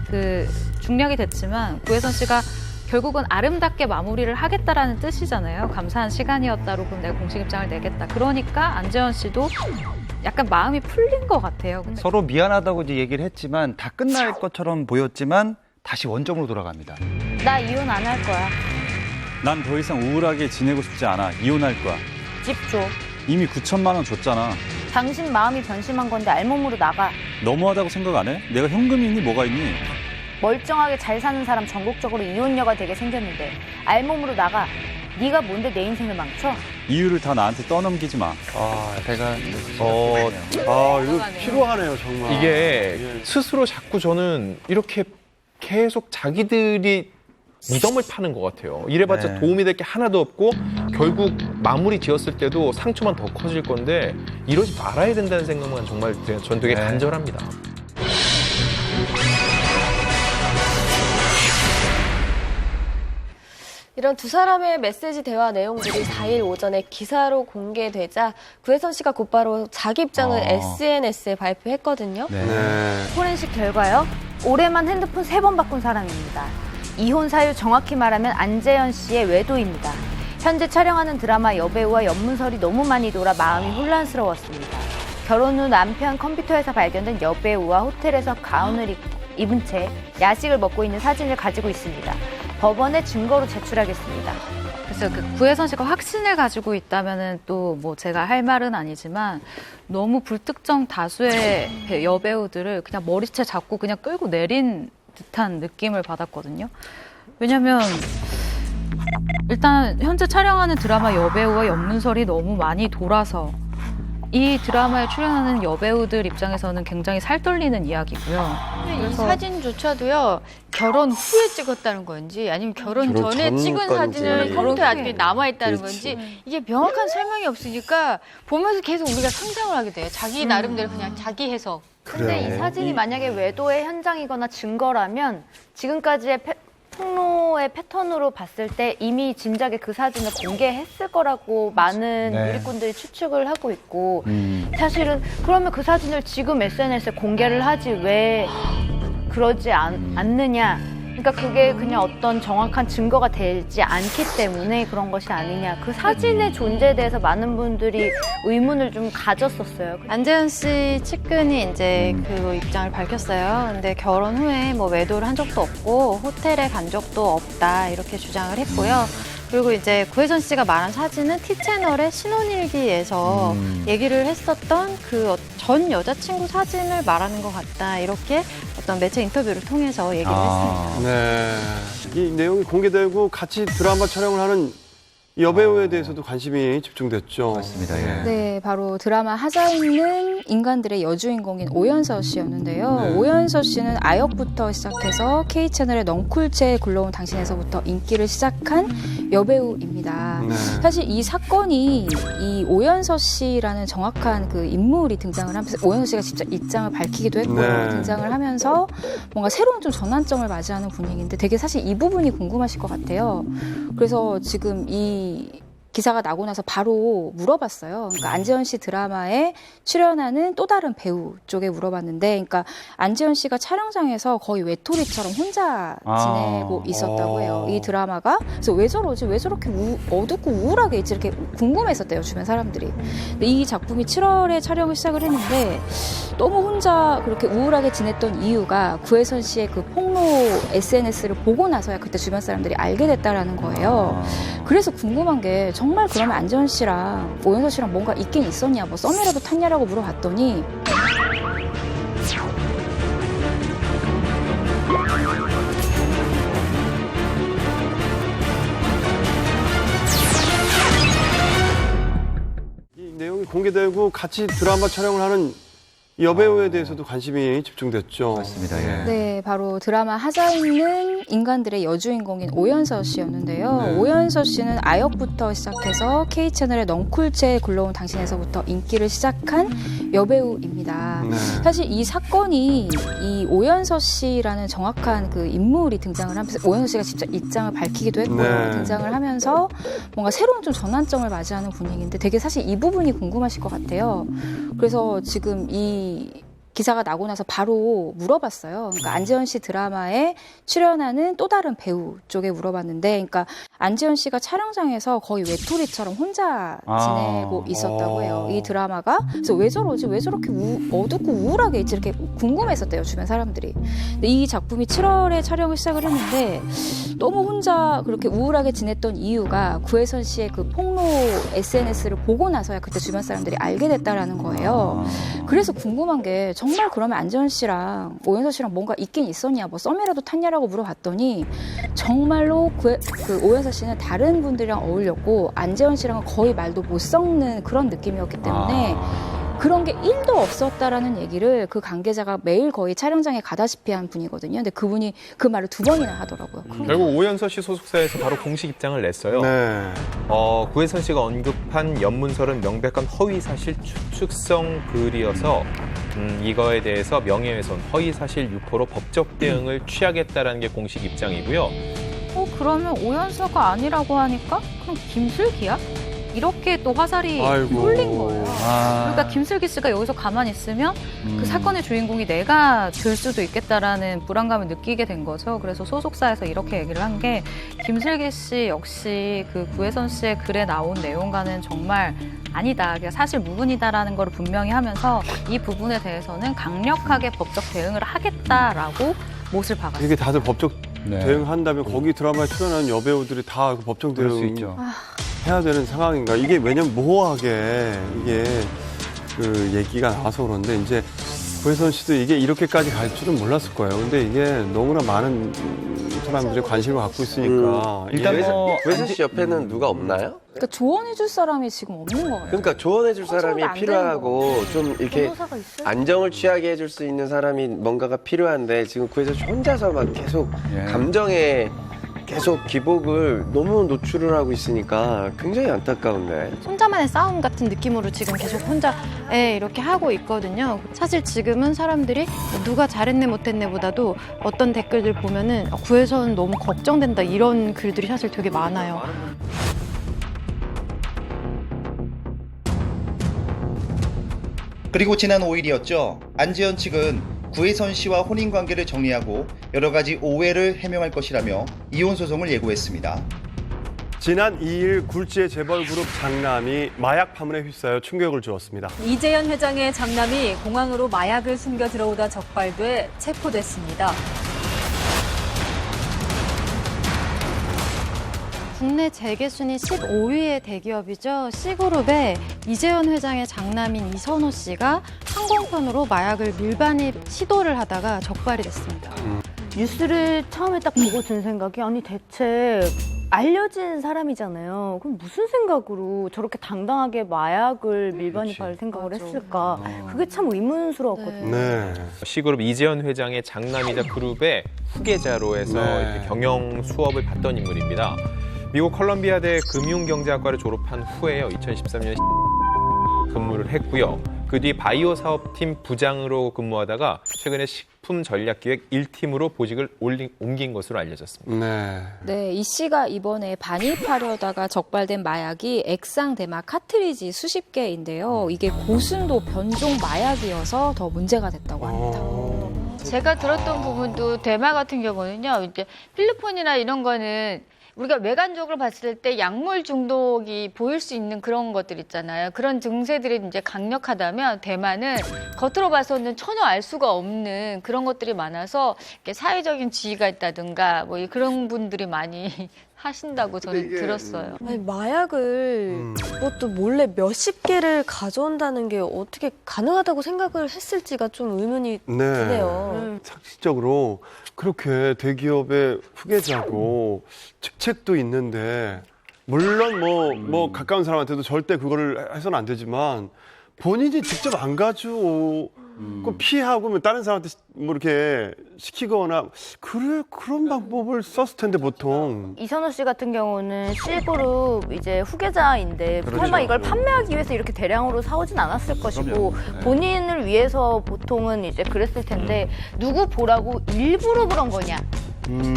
그 중략이 됐지만 구혜선 씨가 결국은 아름답게 마무리를 하겠다라는 뜻이잖아요. 감사한 시간이었다로 그럼 내가 공식 입장을 내겠다. 그러니까 안재현 씨도 약간 마음이 풀린 것 같아요. 근데 서로 미안하다고 이제 얘기를 했지만 다 끝날 것처럼 보였지만 다시 원점으로 돌아갑니다. 나 이혼 안 할 거야. 난 더 이상 우울하게 지내고 싶지 않아. 이혼할 거야. 집 줘. 이미 9천만 원 줬잖아. 당신 마음이 변심한 건데 알몸으로 나가. 너무하다고 생각 안 해? 내가 현금이 있니 뭐가 있니? 멀쩡하게 잘 사는 사람 전국적으로 이혼녀가 되게 생겼는데 알몸으로 나가. 네가 뭔데 내 인생을 망쳐? 이유를 다 나한테 떠넘기지 마. 제가 이거 필요하네요 정말. 이게 스스로 자꾸 저는 이렇게 계속 자기들이 무덤을 파는 것 같아요. 이래봤자 네. 도움이 될 게 하나도 없고 결국 마무리 지었을 때도 상처만 더 커질 건데 이러지 말아야 된다는 생각만 정말 전 되게 네. 간절합니다. 이런 두 사람의 메시지 대화 내용들이 4일 오전에 기사로 공개되자 구혜선 씨가 곧바로 자기 입장을 SNS에 발표했거든요. 네. 포렌식 결과요. 올해만 핸드폰 3번 바꾼 사람입니다. 이혼 사유 정확히 말하면 안재현 씨의 외도입니다. 현재 촬영하는 드라마 여배우와 연문설이 너무 많이 돌아 마음이 혼란스러웠습니다. 결혼 후 남편 컴퓨터에서 발견된 여배우와 호텔에서 가운을 입은 채 야식을 먹고 있는 사진을 가지고 있습니다. 법원에 증거로 제출하겠습니다. 그래서 그 구혜선 씨가 확신을 가지고 있다면은 또 뭐 제가 할 말은 아니지만 너무 불특정 다수의 여배우들을 그냥 머리채 잡고 그냥 끌고 내린 듯한 느낌을 받았거든요. 왜냐면 일단 현재 촬영하는 드라마 여배우와 연문설이 너무 많이 돌아서 이 드라마에 출연하는 여배우들 입장에서는 굉장히 살떨리는 이야기고요. 이 사진조차도요, 결혼 후에 찍었다는 건지 아니면 결혼 전에 찍은 사진을 컴퓨터에 아직도 남아있다는 건지 이게 명확한 설명이 없으니까 보면서 계속 우리가 상상을 하게 돼요. 자기 나름대로 그냥 자기 해석. 근데 이 사진이 만약에 외도의 현장이거나 증거라면 지금까지의 폭로의 패턴으로 봤을 때 이미 진작에 그 사진을 공개했을 거라고 많은 누리꾼들이 추측을 하고 있고 사실은 그러면 그 사진을 지금 SNS에 공개를 하지 왜 그러지 않느냐. 그러니까 그게 그냥 어떤 정확한 증거가 되지 않기 때문에 그런 것이 아니냐. 그 사진의 존재에 대해서 많은 분들이 의문을 좀 가졌었어요. 안재현 씨 측근이 이제 그 입장을 밝혔어요. 근데 결혼 후에 뭐 외도를 한 적도 없고 호텔에 간 적도 없다 이렇게 주장을 했고요. 그리고 이제 구혜선 씨가 말한 사진은 T채널의 신혼일기에서 얘기를 했었던 그 전 여자친구 사진을 말하는 것 같다. 이렇게 어떤 매체 인터뷰를 통해서 얘기를 했습니다. 네. 이 내용이 공개되고 같이 드라마 촬영을 하는 여배우에 대해서도 관심이 집중됐죠. 맞습니다. 예. 네, 바로 드라마 하자있는 인간들의 여주인공인 오연서 씨였는데요. 네. 오연서 씨는 아역부터 시작해서 K채널의 넝쿨체에 굴러온 당신에서부터 인기를 시작한 여배우입니다. 네. 사실 이 사건이 이 오연서 씨라는 정확한 그 인물이 등장을 하면서 오연서 씨가 직접 입장을 밝히기도 했고요. 네. 등장을 하면서 뭔가 새로운 좀 전환점을 맞이하는 분위기인데 되게 사실 이 부분이 궁금하실 것 같아요. 그래서 지금 이 기사가 나고 나서 바로 물어봤어요. 그러니까 안재현 씨 드라마에 출연하는 또 다른 배우 쪽에 물어봤는데, 그러니까 안재현 씨가 촬영장에서 거의 외톨이처럼 혼자 지내고 있었다고 해요. 이 드라마가. 그래서 왜 저러지? 왜 저렇게 어둡고 우울하게 있지? 이렇게 궁금했었대요, 주변 사람들이. 근데 이 작품이 7월에 촬영을 시작을 했는데 너무 혼자 그렇게 우울하게 지냈던 이유가 구혜선 씨의 그 폭로 SNS를 보고 나서야 그때 주변 사람들이 알게 됐다라는 거예요. 그래서 궁금한 게 정말 그러면 안재현 씨랑 오연서 씨랑 뭔가 있긴 있었냐, 뭐 썸이라도 탔냐라고 물어봤더니 이 내용이 공개되고 같이 드라마 촬영을 하는 여배우에 대해서도 관심이 집중됐죠. 맞습니다. 예. 네, 바로 드라마 하자있는 인간들의 여주인공인 오연서 씨였는데요. 네. 오연서 씨는 아역부터 시작해서 K채널의 넝쿨체에 굴러온 당신에서부터 인기를 시작한 여배우입니다. 네. 사실 이 사건이 이 오연서 씨라는 정확한 그 인물이 등장을 하면서 오연서 씨가 직접 입장을 밝히기도 했고요. 네. 등장을 하면서 뭔가 새로운 좀 전환점을 맞이하는 분위기인데 되게 사실 이 부분이 궁금하실 것 같아요. 그래서 지금 이 기사가 나고 나서 바로 물어봤어요. 그러니까 안재현 씨 드라마에 출연하는 또 다른 배우 쪽에 물어봤는데, 그러니까 안재현 씨가 촬영장에서 거의 외톨이처럼 혼자 지내고 있었다고 해요. 이 드라마가. 그래서 왜 저러지? 왜 저렇게 어둡고 우울하게 있지? 이렇게 궁금했었대요, 주변 사람들이. 근데 이 작품이 7월에 촬영을 시작을 했는데 너무 혼자 그렇게 우울하게 지냈던 이유가 구혜선 씨의 그 폭로 SNS를 보고 나서야 그때 주변 사람들이 알게 됐다라는 거예요. 그래서 궁금한 게 정말 그러면 안재현 씨랑 오연서 씨랑 뭔가 있긴 있었냐, 뭐 썸이라도 탔냐라고 물어봤더니 정말로 그 오연서 씨는 다른 분들이랑 어울렸고 안재현 씨랑은 거의 말도 못 섞는 그런 느낌이었기 때문에 그런 게 1도 없었다라는 얘기를 그 관계자가 매일 거의 촬영장에 가다시피 한 분이거든요. 근데 그분이 그 말을 2번이나 하더라고요. 결국 오연서 씨 소속사에서 바로 공식 입장을 냈어요. 네. 구혜선 씨가 언급한 연문설은 명백한 허위사실 추측성 글이어서 이거에 대해서 명예훼손, 허위사실 유포로 법적 대응을 취하겠다라는 게 공식 입장이고요. 그러면 오연서가 아니라고 하니까 그럼 김슬기야? 이렇게 또 화살이 쏠린 거예요. 그러니까 김슬기 씨가 여기서 가만히 있으면 그 사건의 주인공이 내가 될 수도 있겠다라는 불안감을 느끼게 된 거죠. 그래서 소속사에서 이렇게 얘기를 한 게 김슬기 씨 역시 그 구혜선 씨의 글에 나온 내용과는 정말 아니다. 그러니까 사실 무근이다라는 걸 분명히 하면서 이 부분에 대해서는 강력하게 법적 대응을 하겠다라고 못을 박았어요. 이게 다들 법적 대응한다면 거기 드라마에 출연하는 여배우들이 다 그 법정 대응 해야 되는 상황인가? 이게 왜냐면 모호하게 이게 그 얘기가 나와서 그런데 이제 구혜선 씨도 이게 이렇게까지 갈 줄은 몰랐을 거예요. 근데 이게 너무나 많은 사람들이 관심을 갖고 있으니까 일단 구혜선 씨 옆에는 누가 없나요? 그러니까 조언해줄 사람이 지금 없는 거예요. 그러니까 조언해줄 사람이 필요하고 좀 이렇게 안정을 취하게 해줄 수 있는 사람이 뭔가가 필요한데 지금 구혜선 씨 혼자서 막 계속 감정에 계속 기복을 너무 노출을 하고 있으니까 굉장히 안타까운데. 혼자만의 싸움 같은 느낌으로 지금 계속 혼자 이렇게 하고 있거든요. 사실 지금은 사람들이 누가 잘했네 못했네 보다도 어떤 댓글들 보면은 구혜선 너무 걱정된다 이런 글들이 사실 되게 많아요. 그리고 지난 5일이었죠. 안재현 측은 구혜선 씨와 혼인관계를 정리하고 여러 가지 오해를 해명할 것이라며 이혼 소송을 예고했습니다. 지난 2일 굴지의 재벌 그룹 장남이 마약 파문에 휩싸여 충격을 주었습니다. 이재현 회장의 장남이 공항으로 마약을 숨겨 들어오다 적발돼 체포됐습니다. 국내 재계순위 15위의 대기업이죠. C그룹의 이재현 회장의 장남인 이선호 씨가 항공편으로 마약을 밀반입 시도를 하다가 적발이 됐습니다. 뉴스를 처음에 딱 보고 든 생각이 아니 대체 알려진 사람이잖아요. 그럼 무슨 생각으로 저렇게 당당하게 마약을 밀반입할 생각을 했을까? 그게 참 의문스러웠거든요. 네. C그룹 이재현 회장의 장남이자 그룹의 후계자로 해서 이렇게 경영 수업을 받던 인물입니다. 미국 컬럼비아대 금융경제학과를 졸업한 후에요. 2013년 근무를 했고요. 그 뒤 바이오 사업팀 부장으로 근무하다가 최근에 식품 전략기획 1팀으로 보직을 옮긴 것으로 알려졌습니다. 네, 이 씨가 이번에 반입하려다가 적발된 마약이 액상 대마 카트리지 수십 개인데요. 이게 고순도 변종 마약이어서 더 문제가 됐다고 합니다. 제가 들었던 부분도 대마 같은 경우는요. 이제 필리핀이나 이런 거는 우리가 외관적으로 봤을 때 약물 중독이 보일 수 있는 그런 것들 있잖아요. 그런 증세들이 이제 강력하다면 대만은 겉으로 봐서는 전혀 알 수가 없는 그런 것들이 많아서 이렇게 사회적인 지위가 있다든가 뭐 그런 분들이 많이 하신다고 저는 들었어요. 아니, 마약을 그것도 몰래 몇십 개를 가져온다는 게 어떻게 가능하다고 생각을 했을지가 좀 의문이 드네요. 상식적으로 그렇게 대기업의 후계자고 직책도 있는데 물론 뭐 가까운 사람한테도 절대 그거를 해서는 안 되지만 본인이 직접 안 가지고 피하고 뭐 다른 사람한테 뭐 이렇게 시키거나 그런 방법을 썼을 텐데 보통. 이선호 씨 같은 경우는 C그룹 이제 후계자인데 설마 이걸 판매하기 위해서 이렇게 대량으로 사오진 않았을 것이고 본인을 위해서 보통은 이제 그랬을 텐데 누구 보라고 일부러 그런 거냐?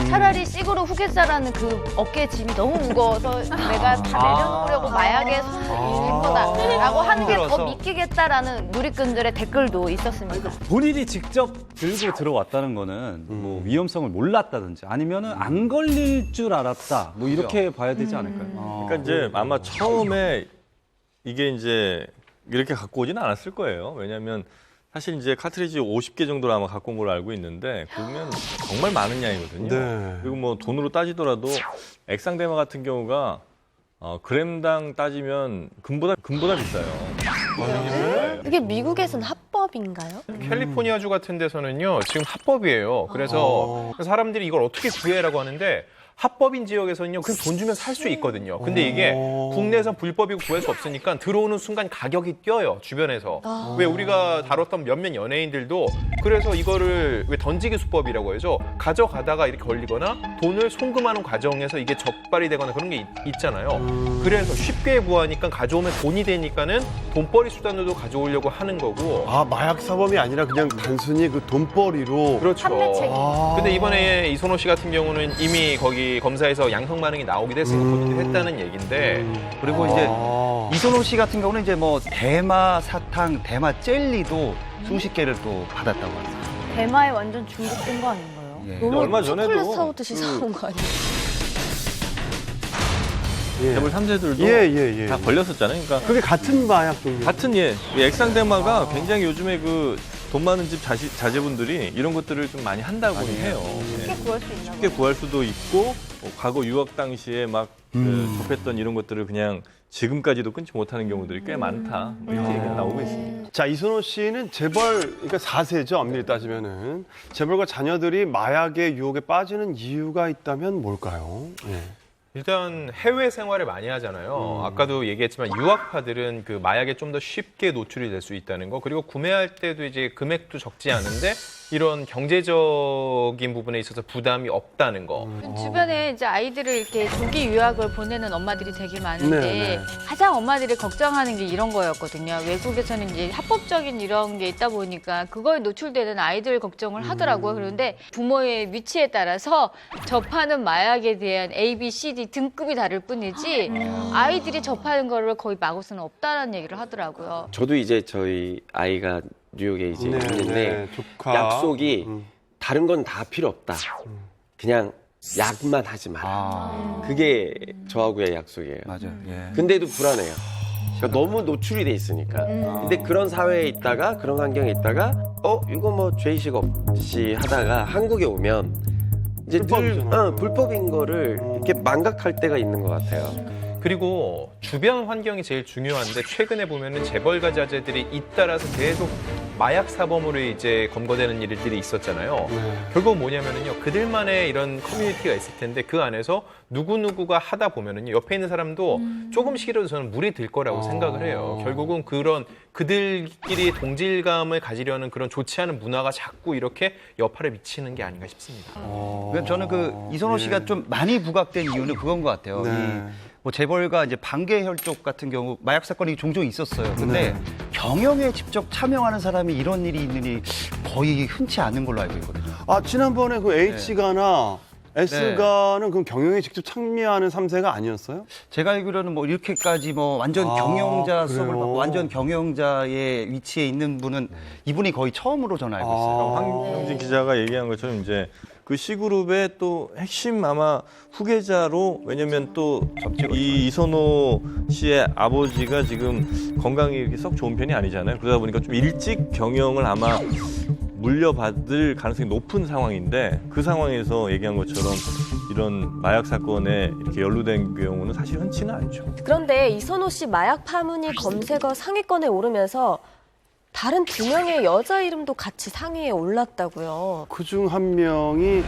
차라리 C그룹 후계자라는 그 어깨에 짐이 너무 무거워서 내가 다 내려놓으려고 마약에 손을 댄 거다라고 하는 게 더 믿기겠다라는 누리꾼들의 댓글도 있었습니다. 본인이 직접 들고 들어왔다는 거는 뭐 위험성을 몰랐다든지 아니면은 안 걸릴 줄 알았다. 뭐 이렇게 봐야 되지 않을까요? 그러니까 이제 아마 처음에 이게 이제 이렇게 갖고 오지는 않았을 거예요. 왜냐하면 사실 이제 카트리지 50개 정도를 아마 갖고 온 걸로 알고 있는데 보면 정말 많은 양이거든요. 네. 그리고 뭐 돈으로 따지더라도 액상대마 같은 경우가 그램당 따지면 금보다 비싸요. 이게 미국에서는 합법인가요? 캘리포니아주 같은 데서는요 지금 합법이에요. 그래서 사람들이 이걸 어떻게 구해라고 하는데 합법인 지역에서는요, 그냥 돈 주면 살 수 있거든요. 근데 이게 국내에서 불법이고 구할 수 없으니까 들어오는 순간 가격이 뛰어요, 주변에서. 왜 우리가 다뤘던 몇몇 연예인들도 그래서 이거를 왜 던지기 수법이라고 해서 가져가다가 이렇게 걸리거나 돈을 송금하는 과정에서 이게 적발이 되거나 그런 게 있잖아요. 그래서 쉽게 구하니까 가져오면 돈이 되니까는 돈벌이 수단으로도 가져오려고 하는 거고. 아, 마약 사범이 아니라 그냥 단순히 그 돈벌이로. 그렇죠. 근데 이번에 이선호 씨 같은 경우는 이미 거기 검사에서 양성 반응이 나오기도 했으니까 본인이 했다는 얘기인데. 그리고 이제 이선호 씨 같은 경우는 이제 뭐 대마 사탕, 대마 젤리도 수십 개를 또 받았다고 합니다. 대마에 완전 중독된 거 아닌가요? 예. 너무 얼마 전에도 초콜릿 사오듯이 사온 거 아니에요? 재벌 3세들도 예. 다 걸렸었잖아요. 그러니까 그게 같은 마약 종류. 같은 액상대마가 굉장히 요즘에 그 돈 많은 집 자제분들이 이런 것들을 좀 많이 한다고 해요. 쉽게 구할 수 있나 쉽게 구할 수도 있고 과거 유학 당시에 막 접했던 이런 것들을 그냥 지금까지도 끊지 못하는 경우들이 꽤 많다. 이렇게 얘기가 나오고 있습니다. 자, 이선호 씨는 재벌, 그러니까 4세죠, 엄밀히 따지면은. 재벌과 자녀들이 마약의 유혹에 빠지는 이유가 있다면 뭘까요? 예. 일단 해외 생활을 많이 하잖아요. 아까도 얘기했지만 유학파들은 그 마약에 좀 더 쉽게 노출이 될 수 있다는 거. 그리고 구매할 때도 이제 금액도 적지 않은데 이런 경제적인 부분에 있어서 부담이 없다는 거. 주변에 이제 아이들을 이렇게 조기 유학을 보내는 엄마들이 되게 많은데 네. 가장 엄마들이 걱정하는 게 이런 거였거든요. 외국에서는 이제 합법적인 이런 게 있다 보니까 그거에 노출되는 아이들 걱정을 하더라고요. 그런데 부모의 위치에 따라서 접하는 마약에 대한 A, B, C, D 등급이 다를 뿐이지 아이들이 접하는 거를 거의 막을 수는 없다는 얘기를 하더라고요. 저도 이제 저희 아이가 뉴욕에 이제 있는데 조카. 약속이 다른 건 다 필요 없다. 그냥 약만 하지 마라. 그게 저하고의 약속이에요. 맞아요. 예. 근데도 불안해요. 그러니까 너무 노출이 돼 있으니까. 근데 그런 사회에 있다가 그런 환경에 있다가 이거 뭐 죄의식 없이 하다가 한국에 오면 이제 불법인 거를 이렇게 망각할 때가 있는 것 같아요. 그리고 주변 환경이 제일 중요한데 최근에 보면은 재벌가 자제들이 잇따라서 계속 마약 사범으로 이제 검거되는 일들이 있었잖아요. 결국 뭐냐면은요, 그들만의 이런 커뮤니티가 있을 텐데 그 안에서 누구누구가 하다 보면은요, 옆에 있는 사람도 조금씩이라도 저는 물이 들 거라고 생각을 해요. 결국은 그런 그들끼리 동질감을 가지려는 그런 좋지 않은 문화가 자꾸 이렇게 여파를 미치는 게 아닌가 싶습니다. 그러니까 저는 그 이선호 씨가 좀 많이 부각된 이유는 그건 것 같아요. 뭐 재벌과 이제 반개 혈족 같은 경우 마약 사건이 종종 있었어요. 근데 경영에 직접 참여하는 사람이 이런 일이 있는 일이 거의 흔치 않은 걸로 알고 있거든요. 아, 지난번에 그 H가나 S가는 그 경영에 직접 참여하는 3세가 아니었어요? 제가 알기로는 뭐 이렇게까지 뭐 완전 경영자 수업을 그래요? 받고 완전 경영자의 위치에 있는 분은 이분이 거의 처음으로 저는 알고 있어요. 황영진 기자가 얘기한 것처럼 이제 그 C그룹의 또 핵심 아마 후계자로, 왜냐면 또 이 이선호 씨의 아버지가 지금 건강이 이렇게 썩 좋은 편이 아니잖아요. 그러다 보니까 좀 일찍 경영을 아마 물려받을 가능성이 높은 상황인데 그 상황에서 얘기한 것처럼 이런 마약 사건에 이렇게 연루된 경우는 사실 흔치는 않죠. 그런데 이선호 씨 마약 파문이 검색어 상위권에 오르면서 다른 2명의 여자 이름도 같이 상위에 올랐다고요. 그중 한 명이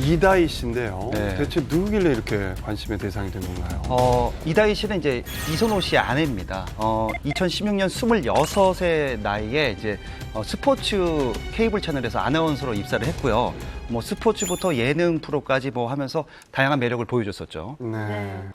이다희 씨인데요. 네. 대체 누구길래 이렇게 관심의 대상이 된 건가요? 이다희 씨는 이제 이선호 씨의 아내입니다. 2016년 26의 나이에 이제 스포츠 케이블 채널에서 아나운서로 입사를 했고요. 뭐 스포츠부터 예능 프로까지 뭐 하면서 다양한 매력을 보여줬었죠.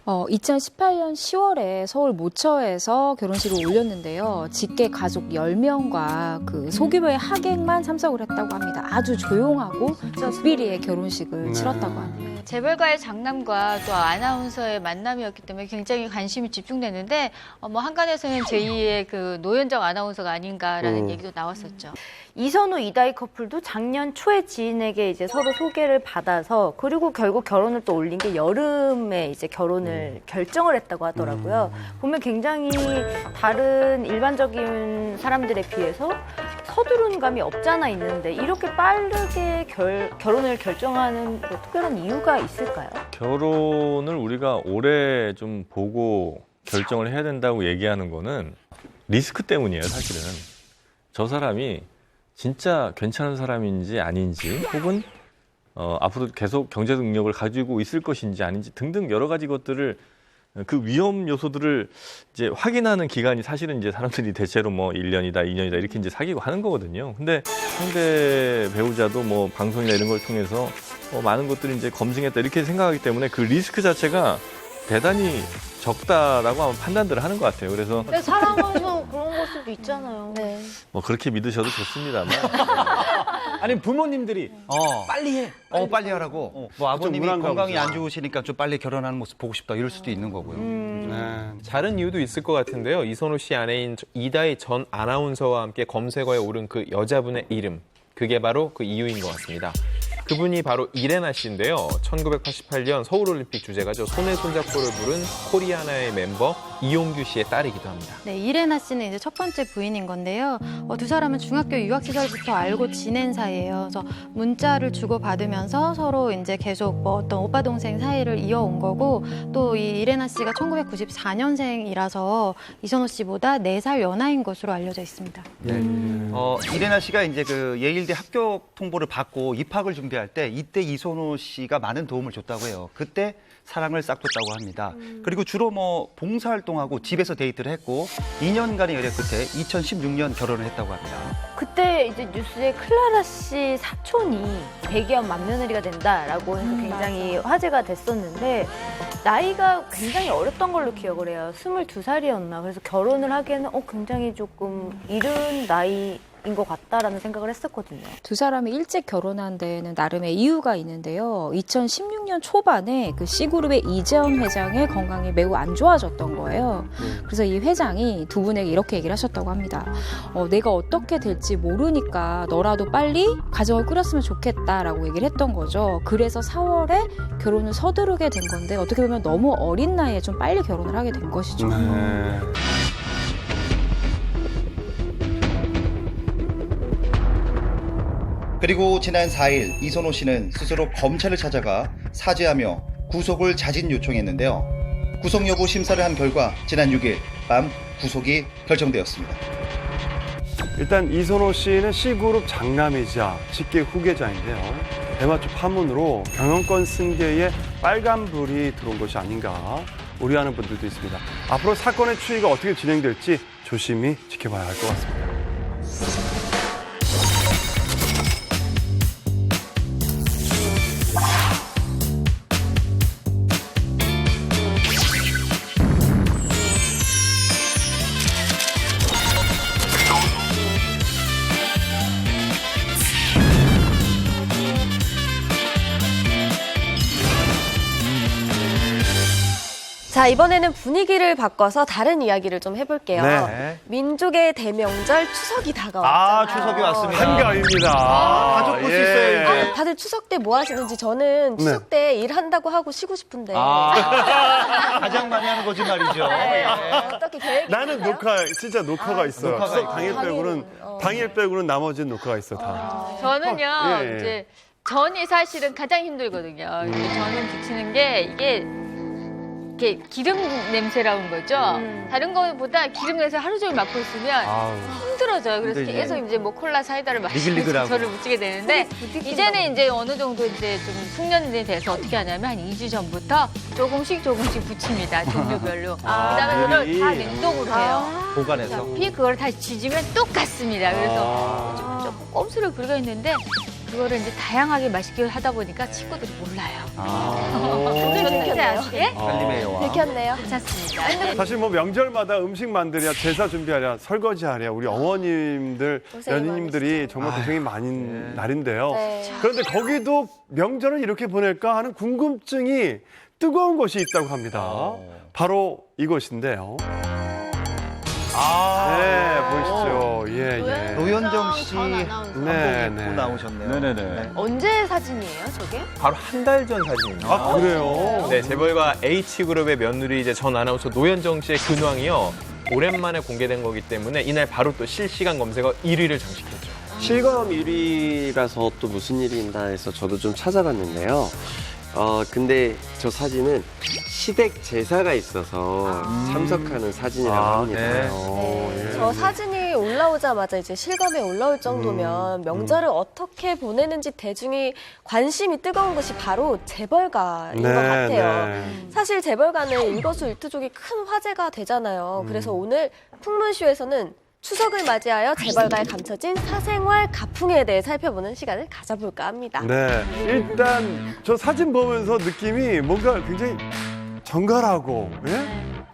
2018년 10월에 서울 모처에서 결혼식을 올렸는데요. 직계 가족 10명과 그 소규모의 하객만 참석을 했다고 합니다. 아주 조용하고 극비리의 결혼식을 치렀다고 합니다. 재벌가의 장남과 또 아나운서의 만남이었기 때문에 굉장히 관심이 집중됐는데 뭐 한간에서는 제2의 그 노현정 아나운서가 아닌가라는 얘기도 나왔었죠. 이선호 이다희 커플도 작년 초에 지인에게 이제 서로 소개를 받아서 그리고 결국 결혼을 또 올린 게 여름에 이제 결혼을 결정을 했다고 하더라고요. 보면 굉장히 다른 일반적인 사람들에 비해서 서두른 감이 없잖아 있는데 이렇게 빠르게 결혼을 결정하는 뭐 특별한 이유가 있을까요? 결혼을 우리가 오래 좀 보고 결정을 해야 된다고 얘기하는 거는 리스크 때문이에요, 사실은. 저 사람이 진짜 괜찮은 사람인지 아닌지, 혹은 앞으로 계속 경제 능력을 가지고 있을 것인지 아닌지 등등 여러 가지 것들을 그 위험 요소들을 이제 확인하는 기간이 사실은 이제 사람들이 대체로 뭐 1년이다, 2년이다 이렇게 이제 사귀고 하는 거거든요. 근데 상대 배우자도 뭐 방송이나 이런 걸 통해서 많은 것들을 이제 검증했다 이렇게 생각하기 때문에 그 리스크 자체가 대단히 적다라고 아마 판단들을 하는 것 같아요. 그래서 근데 사랑해서 그런 걸 수도 있잖아요. 네. 뭐 그렇게 믿으셔도 좋습니다만. 아니 부모님들이 빨리 해. 빨리 하라고. 뭐 아버님이 우울한가 건강이 보죠. 안 좋으시니까 좀 빨리 결혼하는 모습 보고 싶다 이럴 수도 있는 거고요. 다른 이유도 있을 것 같은데요. 이선호 씨 아내인 이다희 전 아나운서와 함께 검색어에 오른 그 여자분의 이름. 그게 바로 그 이유인 것 같습니다. 그분이 바로 이레나 씨인데요. 1988년 서울올림픽 주제가죠. 손에 손잡고를 부른 코리아나의 멤버 이용규 씨의 딸이기도 합니다. 네, 이레나 씨는 이제 첫 번째 부인인 건데요. 두 사람은 중학교 유학 시절부터 알고 지낸 사이예요. 그래서 문자를 주고 받으면서 서로 이제 계속 뭐 어떤 오빠 동생 사이를 이어온 거고, 또 이 이레나 씨가 1994년생이라서 이선호 씨보다 4살 연하인 것으로 알려져 있습니다. 이레나 씨가 이제 그 예일대 합격 통보를 받고 입학을 준비할 때 이때 이선호 씨가 많은 도움을 줬다고 해요. 그때 사랑을 싹뒀다고 합니다. 그리고 주로 뭐 봉사활동하고 집에서 데이트를 했고 2년간의 열애 끝에 2016년 결혼을 했다고 합니다. 그때 이제 뉴스에 클라라 씨 사촌이 대기업 맏며느리가 된다라고 해서 굉장히 화제가 됐었는데 나이가 굉장히 어렸던 걸로 기억을 해요. 22살이었나. 그래서 결혼을 하기에는 굉장히 조금 이른 나이인 것 같다라는 생각을 했었거든요. 두 사람이 일찍 결혼한 데에는 나름의 이유가 있는데요. 2016년 초반에 그 C그룹의 이재원 회장의 건강이 매우 안 좋아졌던 거예요. 그래서 이 회장이 두 분에게 이렇게 얘기를 하셨다고 합니다. 내가 어떻게 될지 모르니까 너라도 빨리 가정을 꾸렸으면 좋겠다라고 얘기를 했던 거죠. 그래서 4월에 결혼을 서두르게 된 건데 어떻게 보면 너무 어린 나이에 좀 빨리 결혼을 하게 된 것이죠. 그리고 지난 4일 이선호 씨는 스스로 검찰을 찾아가 사죄하며 구속을 자진 요청했는데요. 구속 여부 심사를 한 결과 지난 6일 밤 구속이 결정되었습니다. 일단 이선호 씨는 C그룹 장남이자 직계 후계자인데요. 대마초 파문으로 경영권 승계에 빨간불이 들어온 것이 아닌가 우려하는 분들도 있습니다. 앞으로 사건의 추이가 어떻게 진행될지 조심히 지켜봐야 할 것 같습니다. 자, 이번에는 분위기를 바꿔서 다른 이야기를 좀 해볼게요. 네. 민족의 대명절 추석이 다가왔잖아요. 추석이 왔습니다. 한가위입니다. 가족 볼 수 있어요, 이제. 다들 추석 때 뭐 하시는지 저는 추석 때 일한다고 하고 쉬고 싶은데. 가장 많이 하는 거짓말이죠. 어떻게 계획이 나는 진짜 녹화가 있어요. 녹화가 추석 당일 당일은, 빼고는 나머지는 녹화가 있어 다. 저는요, 예. 이제 전이 사실은 가장 힘들거든요. 저는 붙이는 게 이게 기름 냄새라는 거죠. 다른 거보다 기름 냄새 하루 종일 맡고 있으면 힘들어져요. 그래서 힘들지. 계속 이제 뭐 콜라 사이다를 마시면서 니글니글하고. 저를 묻히게 되는데 이제는 이제 어느 정도 이제 좀 숙련이 돼서 어떻게 하냐면 한 2주 전부터 조금씩 붙입니다. 종류별로. 그다음에 그걸 다 냉동으로 해요. 보관해서. 어차피 그걸 다시 지지면 똑같습니다. 그래서 조금 꼼수를 부리고 있는데 그거를 이제 다양하게 맛있게 하다 보니까 친구들이 몰라요. 오늘 들켰네요. 예? 살림의 여왕. 들켰네요. 괜찮습니다. 사실 뭐 명절마다 음식 만들랴, 제사 준비하랴, 설거지하랴 우리 어머님들, 고생이 연인님들이 정말 고생이 많은 날인데요. 네. 그런데 거기도 명절을 이렇게 보낼까 하는 궁금증이 뜨거운 것이 있다고 합니다. 바로 이것인데요. 아, 네, 보이시죠? 예, 예. 노현정 씨 네, 한복 네. 입고 나오셨네요. 네네네. 언제 사진이에요, 저게? 바로 한 달 전 사진입니다. 아, 그래요? 네, 재벌가 H그룹의 며느리 이제 전 아나운서 노현정 씨의 근황이요. 오랜만에 공개된 거기 때문에 이날 바로 또 실시간 검색어 1위를 장식했죠. 실검 1위라서 또 무슨 일이 있나 해서 저도 좀 찾아봤는데요. 근데 저 사진은 시댁 제사가 있어서 참석하는 사진이라고 합니다. 저 사진이 방송에 올라오자마자 이제 실감에 올라올 정도면 명절을 어떻게 보내는지 대중이 관심이 뜨거운 것이 바로 재벌가인 것 같아요. 사실 재벌가는 일거수일투족이 큰 화제가 되잖아요. 그래서 오늘 풍문쇼에서는 추석을 맞이하여 재벌가에 감춰진 사생활 가풍에 대해 살펴보는 시간을 가져볼까 합니다. 네, 일단 저 사진 보면서 느낌이 뭔가 굉장히 정갈하고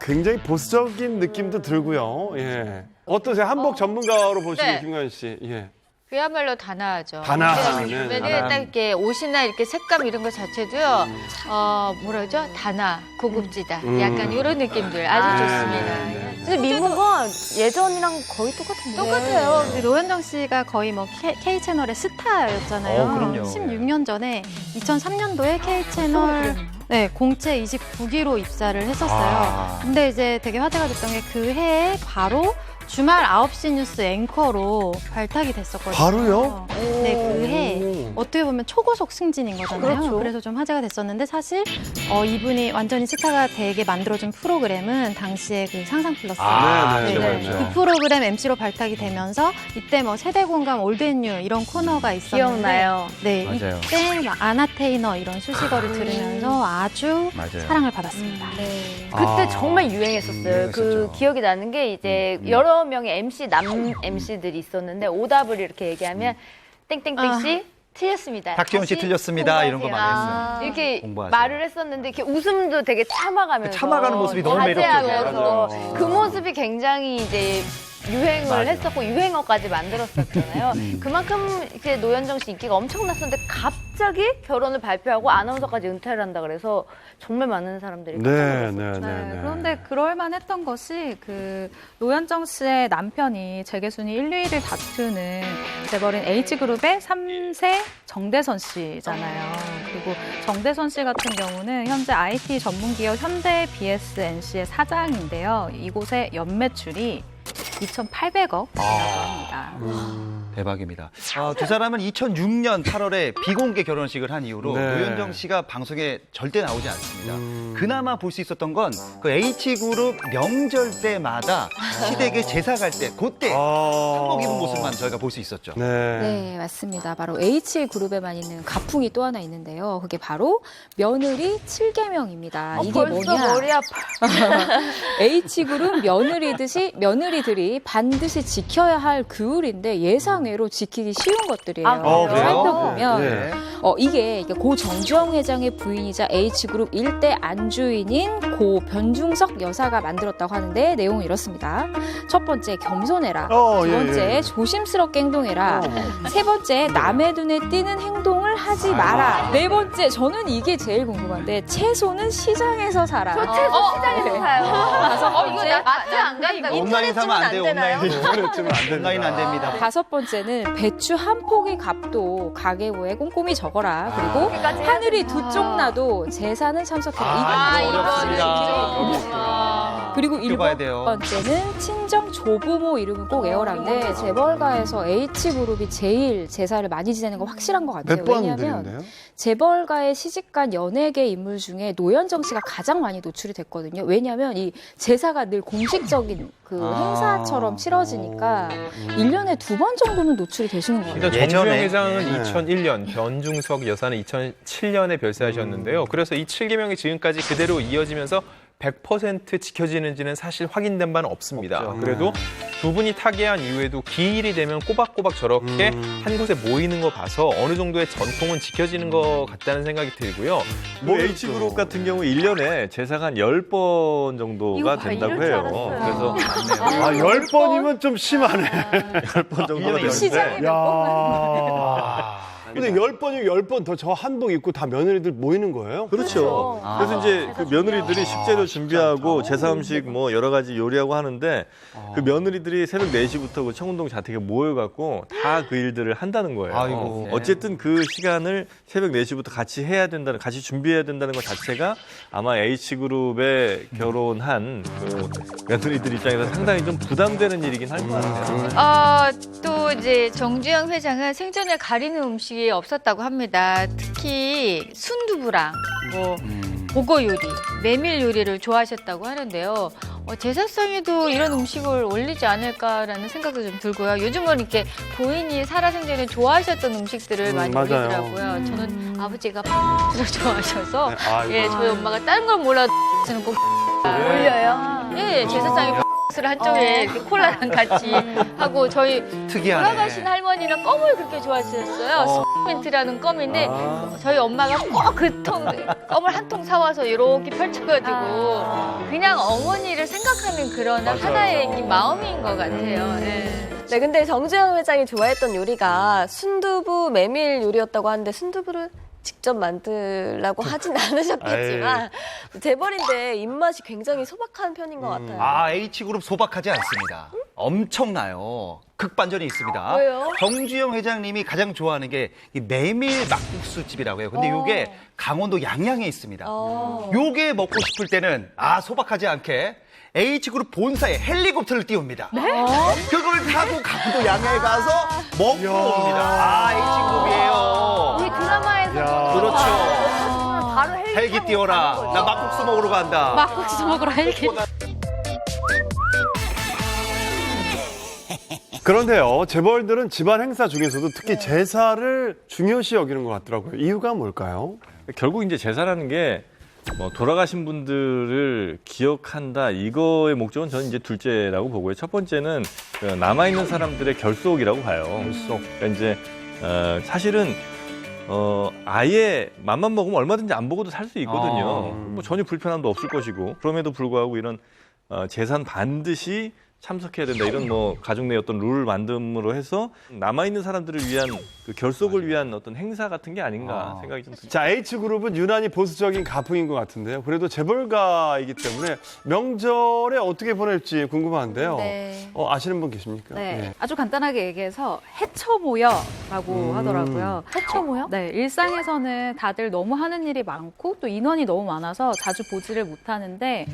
굉장히 보수적인 느낌도 들고요. 어떠세요? 한복 전문가로 보시는 김가연 씨. 그야말로 단아하죠. 단아하네. 보면은 딱 이렇게 옷이나 이렇게 색감 이런 것 자체도요, 뭐라 그러죠? 단아, 고급지다. 약간 이런 느낌들 아주 좋습니다. 근데 미모가 예전이랑 거의 똑같은데. 똑같아요. 근데 노현정 씨가 거의 뭐 K채널의 스타였잖아요. 그럼요. 16년 전에 2003년도에 K채널 공채 29기로 입사를 했었어요. 근데 이제 되게 화제가 됐던 게 그 해에 바로 주말 9시 뉴스 앵커로 발탁이 됐었거든요. 바로요? 네, 그 해 어떻게 보면 초고속 승진인 거잖아요. 그렇죠. 그래서 좀 화제가 됐었는데 사실 이분이 완전히 스타가 되게 만들어준 프로그램은 당시에 그 상상 플러스. 그 프로그램 MC로 발탁이 되면서 이때 뭐 세대 공감 올드앤뉴 이런 코너가 있었는데 기억나요. 네, 맞아요. 이때 막 아나테이너 이런 수식어를 들으면서 아주 사랑을 받았습니다. 그때 정말 유행했었어요. 그 기억이 나는 게 이제 여러 명의 남 MC들이 있었는데 오답을 이렇게 얘기하면 땡땡땡 씨 틀렸습니다. 박지원 씨 다시 틀렸습니다. 이런 거 공부하세요. 많이 했어요. 이렇게 공부하세요. 말을 했었는데 이렇게 웃음도 되게 참아가면서 참아가는 모습이 너무 매력적이에요. 자제하면서 그 모습이 굉장히 이제 유행을 했었고 유행어까지 만들었었잖아요. 그만큼 이제 노현정 씨 인기가 엄청났었는데 갑자기 결혼을 발표하고 아나운서까지 은퇴를 한다 그래서 정말 많은 사람들이 그런데 그럴만 했던 것이 그 노현정 씨의 남편이 재계순위 1, 2위를 다투는 재벌인 H그룹의 3세 정대선 씨잖아요. 그리고 정대선 씨 같은 경우는 현재 IT 전문기업 현대 BSNC의 사장인데요. 이곳의 연매출이 2,800억이라고 합니다. 대박입니다. 두 사람은 2006년 8월에 비공개 결혼식을 한 이후로 노현정 씨가 방송에 절대 나오지 않습니다. 그나마 볼 수 있었던 건 그 H그룹 명절 때마다 시댁에 제사 갈 때 그때 한복 입은 모습만 저희가 볼 수 있었죠. 네, 맞습니다. 바로 H그룹에만 있는 가풍이 또 하나 있는데요. 그게 바로 며느리 7계명입니다. 이게 벌써 뭐냐? 머리 아파. H그룹 며느리들이 반드시 지켜야 할 규율인데 예상외로 지키기 쉬운 것들이에요. 살펴보면 이게 고 정주영 회장의 부인이자 H그룹 일대 안주인인 고 변중석 여사가 만들었다고 하는데 내용은 이렇습니다. 첫 번째, 겸손해라. 두 번째, 조심스럽게 행동해라. 세 번째, 남의 눈에 띄는 행동을 하지 마라. 네 번째, 저는 이게 제일 궁금한데 채소는 시장에서 사라. 저 채소 시장에서 사요. 다섯 번째, 이거 마트 안 간다. 온라인 사면 안 돼요. 온라인 안 됩니다. 다섯 번째는 배추 한 포기 값도 가계부에 꼼꼼히 적어라. 그리고 하늘이 두 쪽 나도 제사는 참석해라. 이거 어렵습니다. 그리고 봐야 일곱 돼요. 번째는 친정 조부모 이름은 꼭 외워라인데 재벌가에서 H그룹이 제일 제사를 많이 지내는 거 확실한 것 같아요. 몇 번 왜냐하면 드린대요? 재벌가의 시집간 연예계 인물 중에 노현정 씨가 가장 많이 노출이 됐거든요. 왜냐하면 이 제사가 늘 공식적인 그 행사처럼 치러지니까 1년에 2번 정도는 노출이 되시는 거예요. 일단 정주영 회장은 2001년, 변중석 여사는 2007년에 별세하셨는데요. 그래서 이 7계명이 지금까지 그대로 이어지면서 100% 지켜지는지는 사실 확인된 바는 없습니다. 그래도 두 분이 타계한 이후에도 기일이 되면 꼬박꼬박 저렇게 한 곳에 모이는 거 봐서 어느 정도의 전통은 지켜지는 것 같다는 생각이 들고요. 뭐 H그룹 같은 경우 1년에 제사가 한 10번 정도가 된다고 해요. 그래서 10번이면 좀 심하네. 10번 정도가 되는데. 근데 10번이면 10번 더 저 한복 입고 다 며느리들 모이는 거예요? 그렇죠. 그래서 이제 그 며느리들이 식재료 준비하고 제사 음식 뭐 여러 가지 요리하고 하는데 그 며느리들이 새벽 4시부터 그 청운동 자택에 모여갖고 다 그 일들을 한다는 거예요. 아이고. 어쨌든 그 시간을 새벽 4시부터 같이 해야 된다는, 같이 준비해야 된다는 것 자체가 아마 H그룹에 결혼한 그 며느리들 입장에서 상당히 좀 부담되는 일이긴 할 것 같아요. 또 이제 정주영 회장은 생전에 가리는 음식이 없었다고 합니다. 특히 순두부랑 뭐 보고 요리, 메밀 요리를 좋아하셨다고 하는데요. 제사상에도 이런 음식을 올리지 않을까라는 생각도 좀 들고요. 요즘은 이렇게 부인이 살아생전에 좋아하셨던 음식들을 많이 맞아요. 올리더라고요. 저는 아버지가 를 좋아하셔서 네, 아이고. 예, 저희 엄마가 다른 걸 몰라도 는 꼭 올려요. 예, 제사상에 를 한쪽에 이렇게 콜라랑 같이 하고 저희 특이하네. 돌아가신 할머니는 껌을 그렇게 좋아하셨어요. 스멘트라는 껌인데 저희 엄마가 꼭 그 껌을 한 통 사와서 이렇게 펼쳐가지고 그냥 어머니를 생각하는 그런 하나의 마음인 것 같아요. 네. 네, 근데 정주영 회장이 좋아했던 요리가 순두부 메밀 요리였다고 하는데 순두부를 직접 만들라고 하진 않으셨겠지만 재벌인데 입맛이 굉장히 소박한 편인 것 같아요. 아, H그룹 소박하지 않습니다. 엄청나요. 극반전이 있습니다. 왜요? 정주영 회장님이 가장 좋아하는 게 이 메밀 막국수집이라고 해요. 근데 이게 강원도 양양에 있습니다. 요게 먹고 싶을 때는 소박하지 않게 H그룹 본사에 헬리콥터를 띄웁니다. 네? 그걸 타고 강원도 양양에 가서 먹고 옵니다. H그룹이에요. 우리 드라마에서 그렇죠. 바로 헬기 띄워라. 나 막국수 먹으러 간다. 막국수 먹으러 헬기. 그런데요, 재벌들은 집안 행사 중에서도 특히 제사를 중요시 여기는 것 같더라고요. 이유가 뭘까요? 결국 이제 제사라는 게 뭐 돌아가신 분들을 기억한다 이거의 목적은 저는 이제 둘째라고 보고요. 첫 번째는 남아 있는 사람들의 결속이라고 봐요. 결속. 그러니까 이제 사실은 아예 맘만 먹으면 얼마든지 안 보고도 살 수 있거든요. 뭐 전혀 불편함도 없을 것이고 그럼에도 불구하고 이런 제사는 반드시 참석해야 된다 이런 뭐 가족 내 어떤 룰을 만듦으로 해서 남아 있는 사람들을 위한 그 결속을 위한 어떤 행사 같은 게 아닌가 생각이 좀 듭니다. 자, H그룹은 유난히 보수적인 가풍인 것 같은데요. 그래도 재벌가이기 때문에 명절에 어떻게 보낼지 궁금한데요. 네. 아시는 분 계십니까? 네. 아주 간단하게 얘기해서 해쳐모여라고 하더라고요. 해쳐모여? 네. 일상에서는 다들 너무 하는 일이 많고 또 인원이 너무 많아서 자주 보지를 못하는데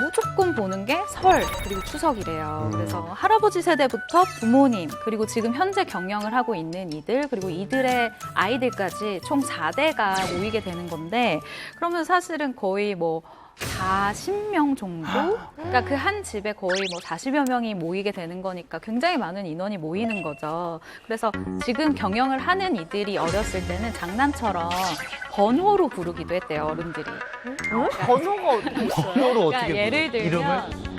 무조건 보는 게 설 그리고 추석이래요. 그래서 할아버지 세대부터 부모님 그리고 지금 현재 경영을 하고 있는 이들 그리고 이들의 아이들까지 총 4대가 모이게 되는 건데 그러면 사실은 거의 뭐 40명 정도? 그러니까 그 한 집에 거의 뭐 40여 명이 모이게 되는 거니까 굉장히 많은 인원이 모이는 거죠. 그래서 지금 경영을 하는 이들이 어렸을 때는 장난처럼 번호로 부르기도 했대요, 어른들이. 번호가 어떻게 있어요? 번호로 그러니까 어떻게 예를 부르- 들면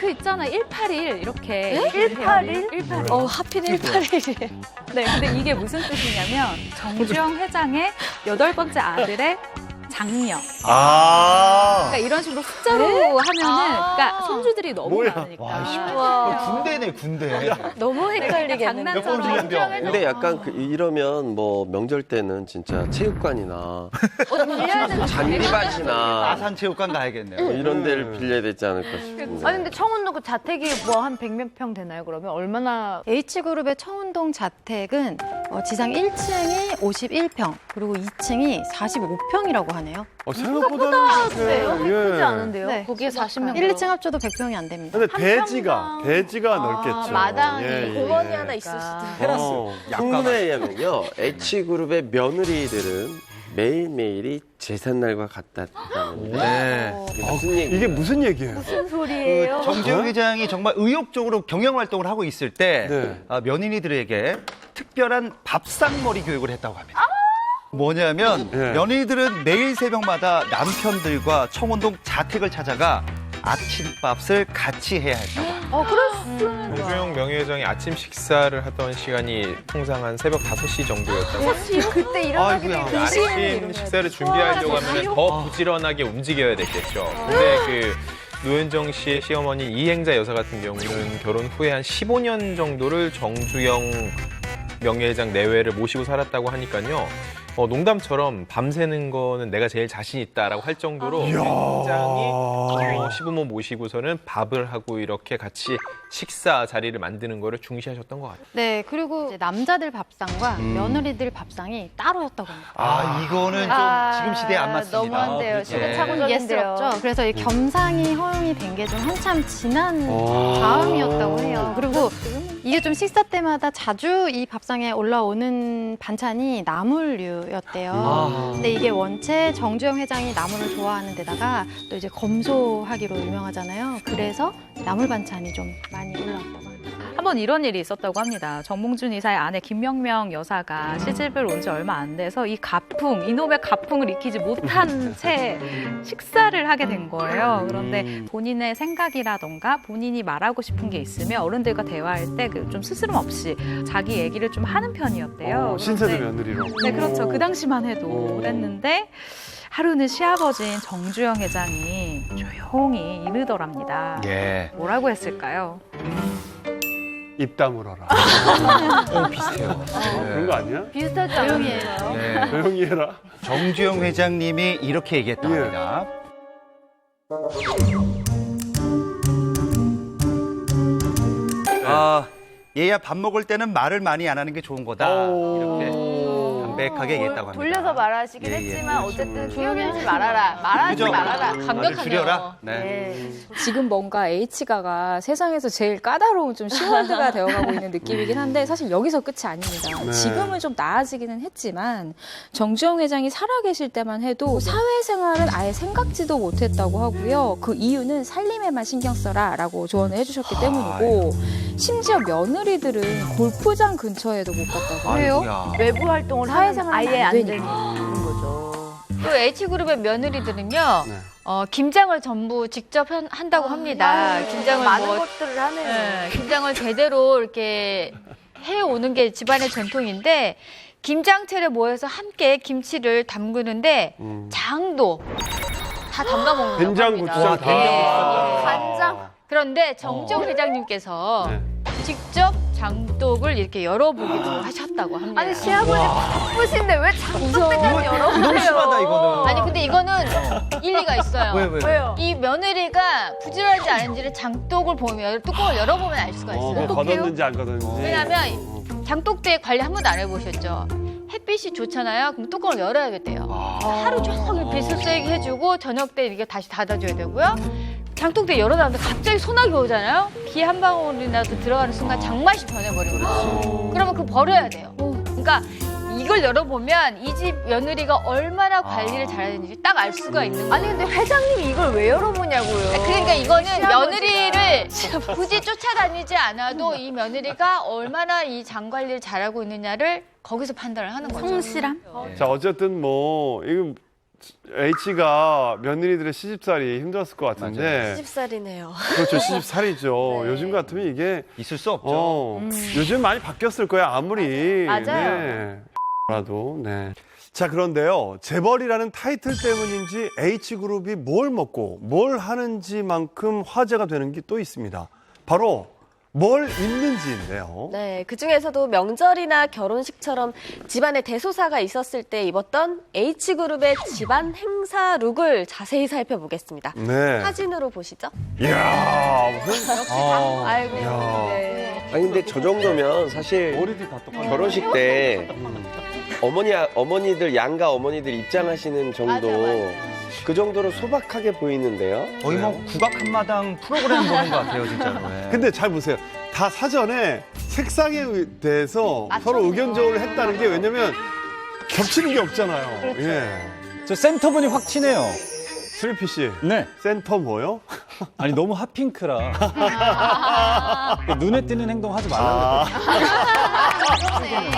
그 있잖아 181 이렇게 181? 181? 하필 181이래. 네, 근데 이게 무슨 뜻이냐면 정주영 회장의 8번째 아들의 장녀. 그러니까 이런 식으로 숫자로 하면은 그러니까 손주들이 너무 많으니까. 군대네, 군대. 너무 헷갈리겠는데. 장난처럼 근데 약간 이러면 뭐 명절 때는 진짜 체육관이나 잔디밭이나 아산체육관 가야겠네요. 뭐 이런 데를 빌려야 되지 않을까 싶은데. 아니 근데 청운동 그 자택이 뭐 한 100몇 평 되나요? 그러면 얼마나 H그룹의 청운동 자택은 지상 1층이 51평, 그리고 2층이 45평이라고 하네요. 생각보다는 그렇게, 크지 않은데요? 네. 거기에 40명 1, 2층 합쳐도 100평이 안 됩니다. 근데 대지가 넓겠죠. 마당이 공원이 하나 있을 수도 있고. 풍문에 의하면요, H그룹의 며느리들은 매일매일이 제삿날과 같다는데 이게 무슨 얘기예요? 무슨 소리예요? 정주영 회장이 정말 의욕적으로 경영 활동을 하고 있을 때 며느리들에게 특별한 밥상머리 교육을 했다고 합니다. 뭐냐면 며느리들은 매일 새벽마다 남편들과 청운동 자택을 찾아가 아침밥을 같이 해야 했다고 합니다. 정주영 명예회장이 아침 식사를 하던 시간이 통상 한 새벽 5시 정도였다고. 그때 일어나게 되면 아침 식사를 준비하려고 하면 더 부지런하게 움직여야 됐겠죠. 근데 그 노현정 씨의 시어머니 이행자 여사 같은 경우는 결혼 후에 한 15년 정도를 정주영 명예회장 내외를 모시고 살았다고 하니까요. 농담처럼 밤새는 거는 내가 제일 자신 있다라고 할 정도로 굉장히 시부모 모시고서는 밥을 하고 이렇게 같이 식사 자리를 만드는 거를 중시하셨던 것 같아요. 네, 그리고 이제 남자들 밥상과 며느리들 밥상이 따로였다고 합니다. 이거는 좀 지금 시대에 안 맞습니다. 너무한데요. 시대착오적인데요. 예스럽죠. 그래서 이 겸상이 허용이 된 게 좀 한참 지난 다음이었다고 해요. 그리고 이게 좀 식사 때마다 자주 이 밥상에 올라오는 반찬이 나물류였대요. 근데 이게 원체 정주영 회장이 나물을 좋아하는 데다가 또 이제 검소하기로 유명하잖아요. 그래서 나물 반찬이 좀 많이 올라왔다고 합니다. 한번 이런 일이 있었다고 합니다. 정몽준 이사의 아내 김명명 여사가 시집을 온 지 얼마 안 돼서 이놈의 가풍을 익히지 못한 채 식사를 하게 된 거예요. 그런데 본인의 생각이라던가 본인이 말하고 싶은 게 있으면 어른들과 대화할 때 좀 스스럼 없이 자기 얘기를 좀 하는 편이었대요. 신세대 며느리로. 네, 그렇죠. 그 당시만 해도 그랬는데 하루는 시아버지인 정주영 회장이 조용히 이르더랍니다. 예. 뭐라고 했을까요? 입 다물어라. 비슷해요. 그런 거 아니야? 비슷하지 조용히 해요. 네. 조용히 해라. 정주영 회장님이 이렇게 얘기했다고 예. 합니다. 얘야 밥 먹을 때는 말을 많이 안 하는 게 좋은 거다. 이렇게 담백하게 얘기했다고 합니다. 돌려서 말하시긴 예, 예. 했지만 어쨌든 조용히 말아라. 말하지 그죠? 말아라. 말을 강력하네요. 줄여라. 네. 네. 지금 뭔가 H가가 세상에서 제일 까다로운 좀 시월드가 되어가고 있는 느낌이긴 한데 사실 여기서 끝이 아닙니다. 네. 지금은 좀 나아지기는 했지만 정주영 회장이 살아계실 때만 해도 사회생활은 아예 생각지도 못했다고 하고요. 그 이유는 살림에만 신경 써라라고 조언을 해주셨기 때문이고 심지어 며느리들은 골프장 근처에도 못 갔다고 해요. 아이고야. 외부 활동을 하는 사회생활은 아예 안 안 되니까. 되는 거죠. 또 H그룹의 며느리들은요, 김장을 전부 직접 한다고 합니다. 김장을 많은 것들을 하네요. 네, 김장을 제대로 이렇게 해오는 게 집안의 전통인데, 김장철에 모여서 함께 김치를 담그는데, 장도 다 담가 먹는다고 된장, 합니다. 고추장, 된장, 간장. 그런데 정주영 회장님께서 직접 장독을 이렇게 열어보기도 하셨다고 합니다. 아니 시아버지 바쁘신데 왜 장독대까지 열어보세요? 너무 심하다 이거는. 아니 근데 이거는 일리가 있어요. 왜요? 이 며느리가 부지런하지 않은지를 장독을 보면 뚜껑을 열어보면 알 수가 있어요. 걷었는지 안 걷었는지. 왜냐하면 장독대 관리 한 번도 안 해보셨죠? 햇빛이 좋잖아요. 그럼 뚜껑을 열어야겠대요. 하루 종일 빛을 쐬게 해주고 저녁 때 이게 다시 닫아줘야 되고요. 장독대 열어놨는데 갑자기 소나기 오잖아요. 비 한 방울이라도 들어가는 순간 장맛이 변해버리거든요. 그러면 그거 버려야 돼요. 그러니까 이걸 열어보면 이 집 며느리가 얼마나 관리를 잘하는지 딱 알 수가 있는 거예요. 아니 근데 회장님이 이걸 왜 열어보냐고요. 그러니까 이거는 시아버지가. 며느리를 굳이 쫓아다니지 않아도 이 며느리가 얼마나 이 장 관리를 잘하고 있느냐를 거기서 판단을 하는 거죠. 성실함? 자, 어쨌든 뭐 이거 H가 며느리들의 시집살이 힘들었을 것 같은데. 시집살이네요. 그렇죠, 시집살이죠. 네. 요즘 같으면 이게 있을 수 없죠. 요즘 많이 바뀌었을 거야, 아무리. 맞아요. 네. 라도, 네. 자, 그런데요. 재벌이라는 타이틀 때문인지 H그룹이 뭘 먹고 뭘 하는지만큼 화제가 되는 게 또 있습니다. 바로 뭘 입는지인데요. 네, 그 중에서도 명절이나 결혼식처럼 집안에 대소사가 있었을 때 입었던 H그룹의 집안 행사 룩을 자세히 살펴보겠습니다. 네. 사진으로 보시죠. 이야, 무슨. 아이고, 이야. 네. 아니 근데 저 정도면 사실 머리도 다 똑같아. 결혼식 때 어머니들 양가 어머니들 입장하시는 정도 그 정도로 소박하게 보이는데요. 거의 뭐 국악 한마당 프로그램 보는 것 같아요, 진짜로. 네. 근데 잘 보세요. 다 사전에 색상에 대해서 서로 의견 조율을 했다는 게 왜냐면 겹치는 게 없잖아요. 그렇죠. 예. 저 센터분이 확 튀네요. 슬리피 씨. 네. 센터 뭐요? 아니 너무 핫핑크라 눈에 띄는 행동 하지 말라고 그랬거든요.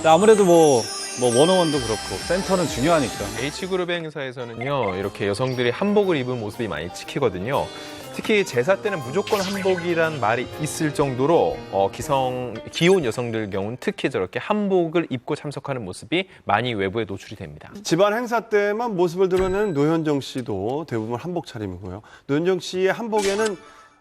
아무래도 뭐 원어원도 그렇고 센터는 중요하니까. H그룹의 행사에서는요, 이렇게 여성들이 한복을 입은 모습이 많이 찍히거든요. 특히 제사 때는 무조건 한복이란 말이 있을 정도로 기혼 여성들 경우는 특히 저렇게 한복을 입고 참석하는 모습이 많이 외부에 노출이 됩니다. 집안 행사 때만 모습을 드러내는 노현정 씨도 대부분 한복 차림이고요. 노현정 씨의 한복에는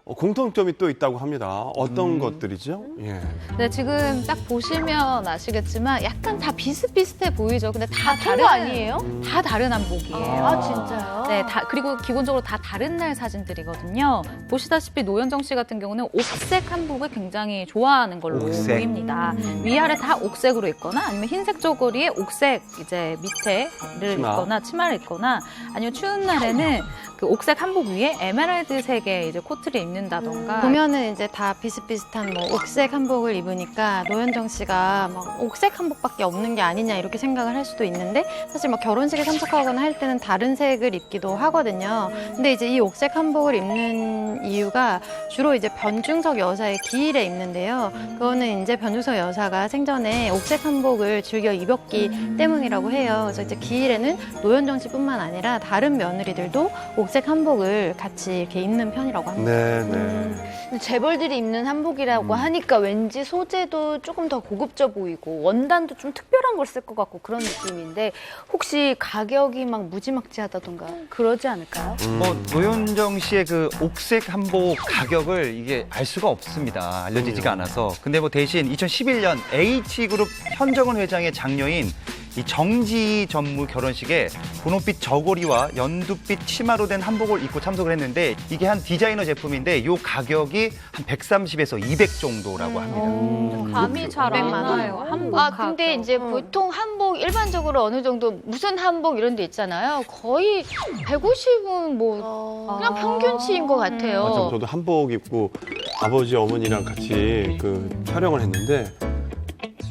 공통점이 또 있다고 합니다. 어떤 것들이죠? 예. 네, 지금 딱 보시면 아시겠지만 약간 다 비슷비슷해 보이죠. 근데 다 다른 거 아니에요? 다 다른 한복이에요. 아 진짜요? 네, 그리고 기본적으로 다 다른 날 사진들이거든요. 보시다시피 노현정 씨 같은 경우는 옥색 한복을 굉장히 좋아하는 걸로 보입니다. 위아래 다 옥색으로 입거나 아니면 흰색 저고리에 옥색 이제 밑에를 입거나 치마를 입거나 아니면 추운 날에는 그 옥색 한복 위에 에메랄드 색의 이제 코트를 입는 입는다던가. 보면은 이제 다 비슷비슷한 뭐 옥색 한복을 입으니까 노현정 씨가 막 옥색 한복밖에 없는 게 아니냐 이렇게 생각을 할 수도 있는데 사실 막 결혼식에 참석하거나 할 때는 다른 색을 입기도 하거든요. 근데 이제 이 옥색 한복을 입는 이유가 주로 이제 변중석 여사의 기일에 입는데요. 그거는 이제 변중석 여사가 생전에 옥색 한복을 즐겨 입었기 때문이라고 해요. 그래서 이제 기일에는 노현정 씨뿐만 아니라 다른 며느리들도 옥색 한복을 같이 이렇게 입는 편이라고 합니다. 근데 재벌들이 입는 한복이라고 하니까 왠지 소재도 조금 더 고급져 보이고 원단도 좀 특별한 걸 쓸 것 같고 그런 느낌인데 혹시 가격이 막 무지막지하다던가 그러지 않을까요? 뭐 노현정 씨의 그 옥색 한복 가격을 이게 알 수가 없습니다. 알려지지가 않아서. 근데 뭐 대신 2011년 H그룹 현정은 회장의 장녀인 이 정지희 전무 결혼식에 분홍빛 저고리와 연두빛 치마로 된 한복을 입고 참석을 했는데 이게 한 디자이너 제품인데 이 가격이 한 130에서 200 정도라고 합니다. 감이 잘 안 와요. 한복 근데 이제 보통 한복 일반적으로 어느 정도 무슨 한복 이런 데 있잖아요. 거의 150은 뭐 그냥 평균치인 것 같아요. 맞아, 저도 한복 입고 아버지 어머니랑 같이 그 촬영을 했는데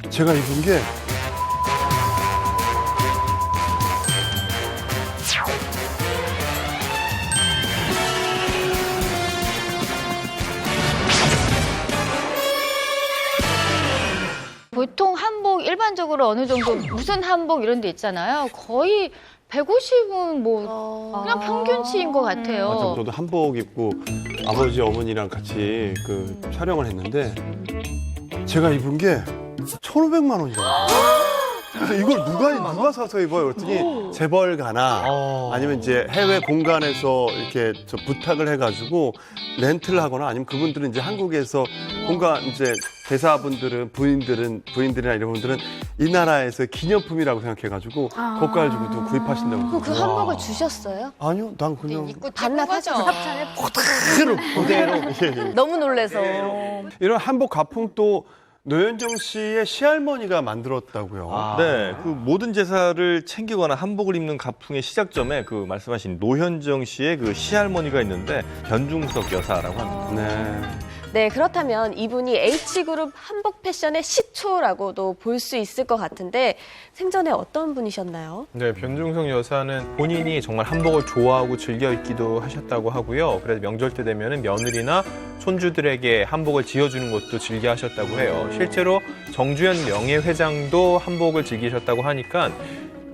제가 입은 게 보통 한복 일반적으로 어느 정도 무슨 한복 이런 데 있잖아요. 거의 150은 뭐 그냥 평균치인 것 같아요. 맞아, 저도 한복 입고 아버지 어머니랑 같이 그 촬영을 했는데 제가 입은 게 1,500만 원이더라고요. 그래서 이걸 누가 사서 입어요? 그랬더니 재벌가나 아니면 이제 해외 공간에서 이렇게 저 부탁을 해가지고 렌트를 하거나 아니면 그분들은 이제 한국에서 공간 이제 대사분들은 부인들이나 이런 분들은 이 나라에서 기념품이라고 생각해가지고 고가를 주고도 구입하신다고. 그 한복을 주셨어요? 아니요, 난 그냥 반납하죠. 합찬에 그대로. 너무 놀래서. 이런 한복 가풍 또 노현정 씨의 시할머니가 만들었다고요. 네, 그 모든 제사를 챙기거나 한복을 입는 가풍의 시작점에 그 말씀하신 노현정 씨의 그 시할머니가 있는데 변중석 여사라고 합니다. 네, 그렇다면 이분이 H그룹 한복 패션의 시초라고도 볼 수 있을 것 같은데 생전에 어떤 분이셨나요? 네, 변중석 여사는 본인이 정말 한복을 좋아하고 즐겨 입기도 하셨다고 하고요. 그래서 명절 때 되면은 며느리나 손주들에게 한복을 지어주는 것도 즐겨 하셨다고 해요. 실제로 정주현 명예회장도 한복을 즐기셨다고 하니까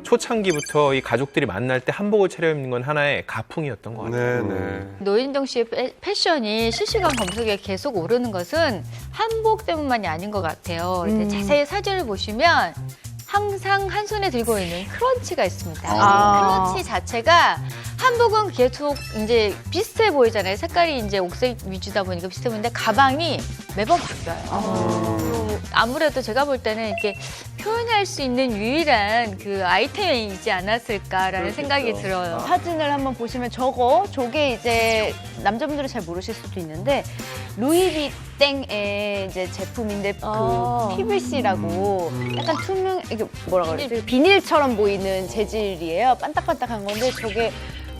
초창기부터 이 가족들이 만날 때 한복을 차려입는 건 하나의 가풍이었던 것 같아요. 노현정 씨의 패션이 실시간 검색에 계속 오르는 것은 한복 때문만이 아닌 것 같아요. 이제 자세히 사진을 보시면 항상 한 손에 들고 있는 크런치가 있습니다. 크런치 자체가 한복은 계속 이제 비슷해 보이잖아요. 색깔이 이제 옥색 위주다 보니까 비슷해 보이는데 가방이 매번 바뀌어요. 아무래도 제가 볼 때는 이렇게 표현할 수 있는 유일한 그 아이템이지 않았을까라는 생각이 들어요. 사진을 한번 보시면 저게 이제 남자분들은 잘 모르실 수도 있는데 루이비땡의 이제 제품인데 그 PVC라고 약간 투명 이게 뭐라 그러지 비닐처럼 보이는 재질이에요. 반딱반딱한 건데 저게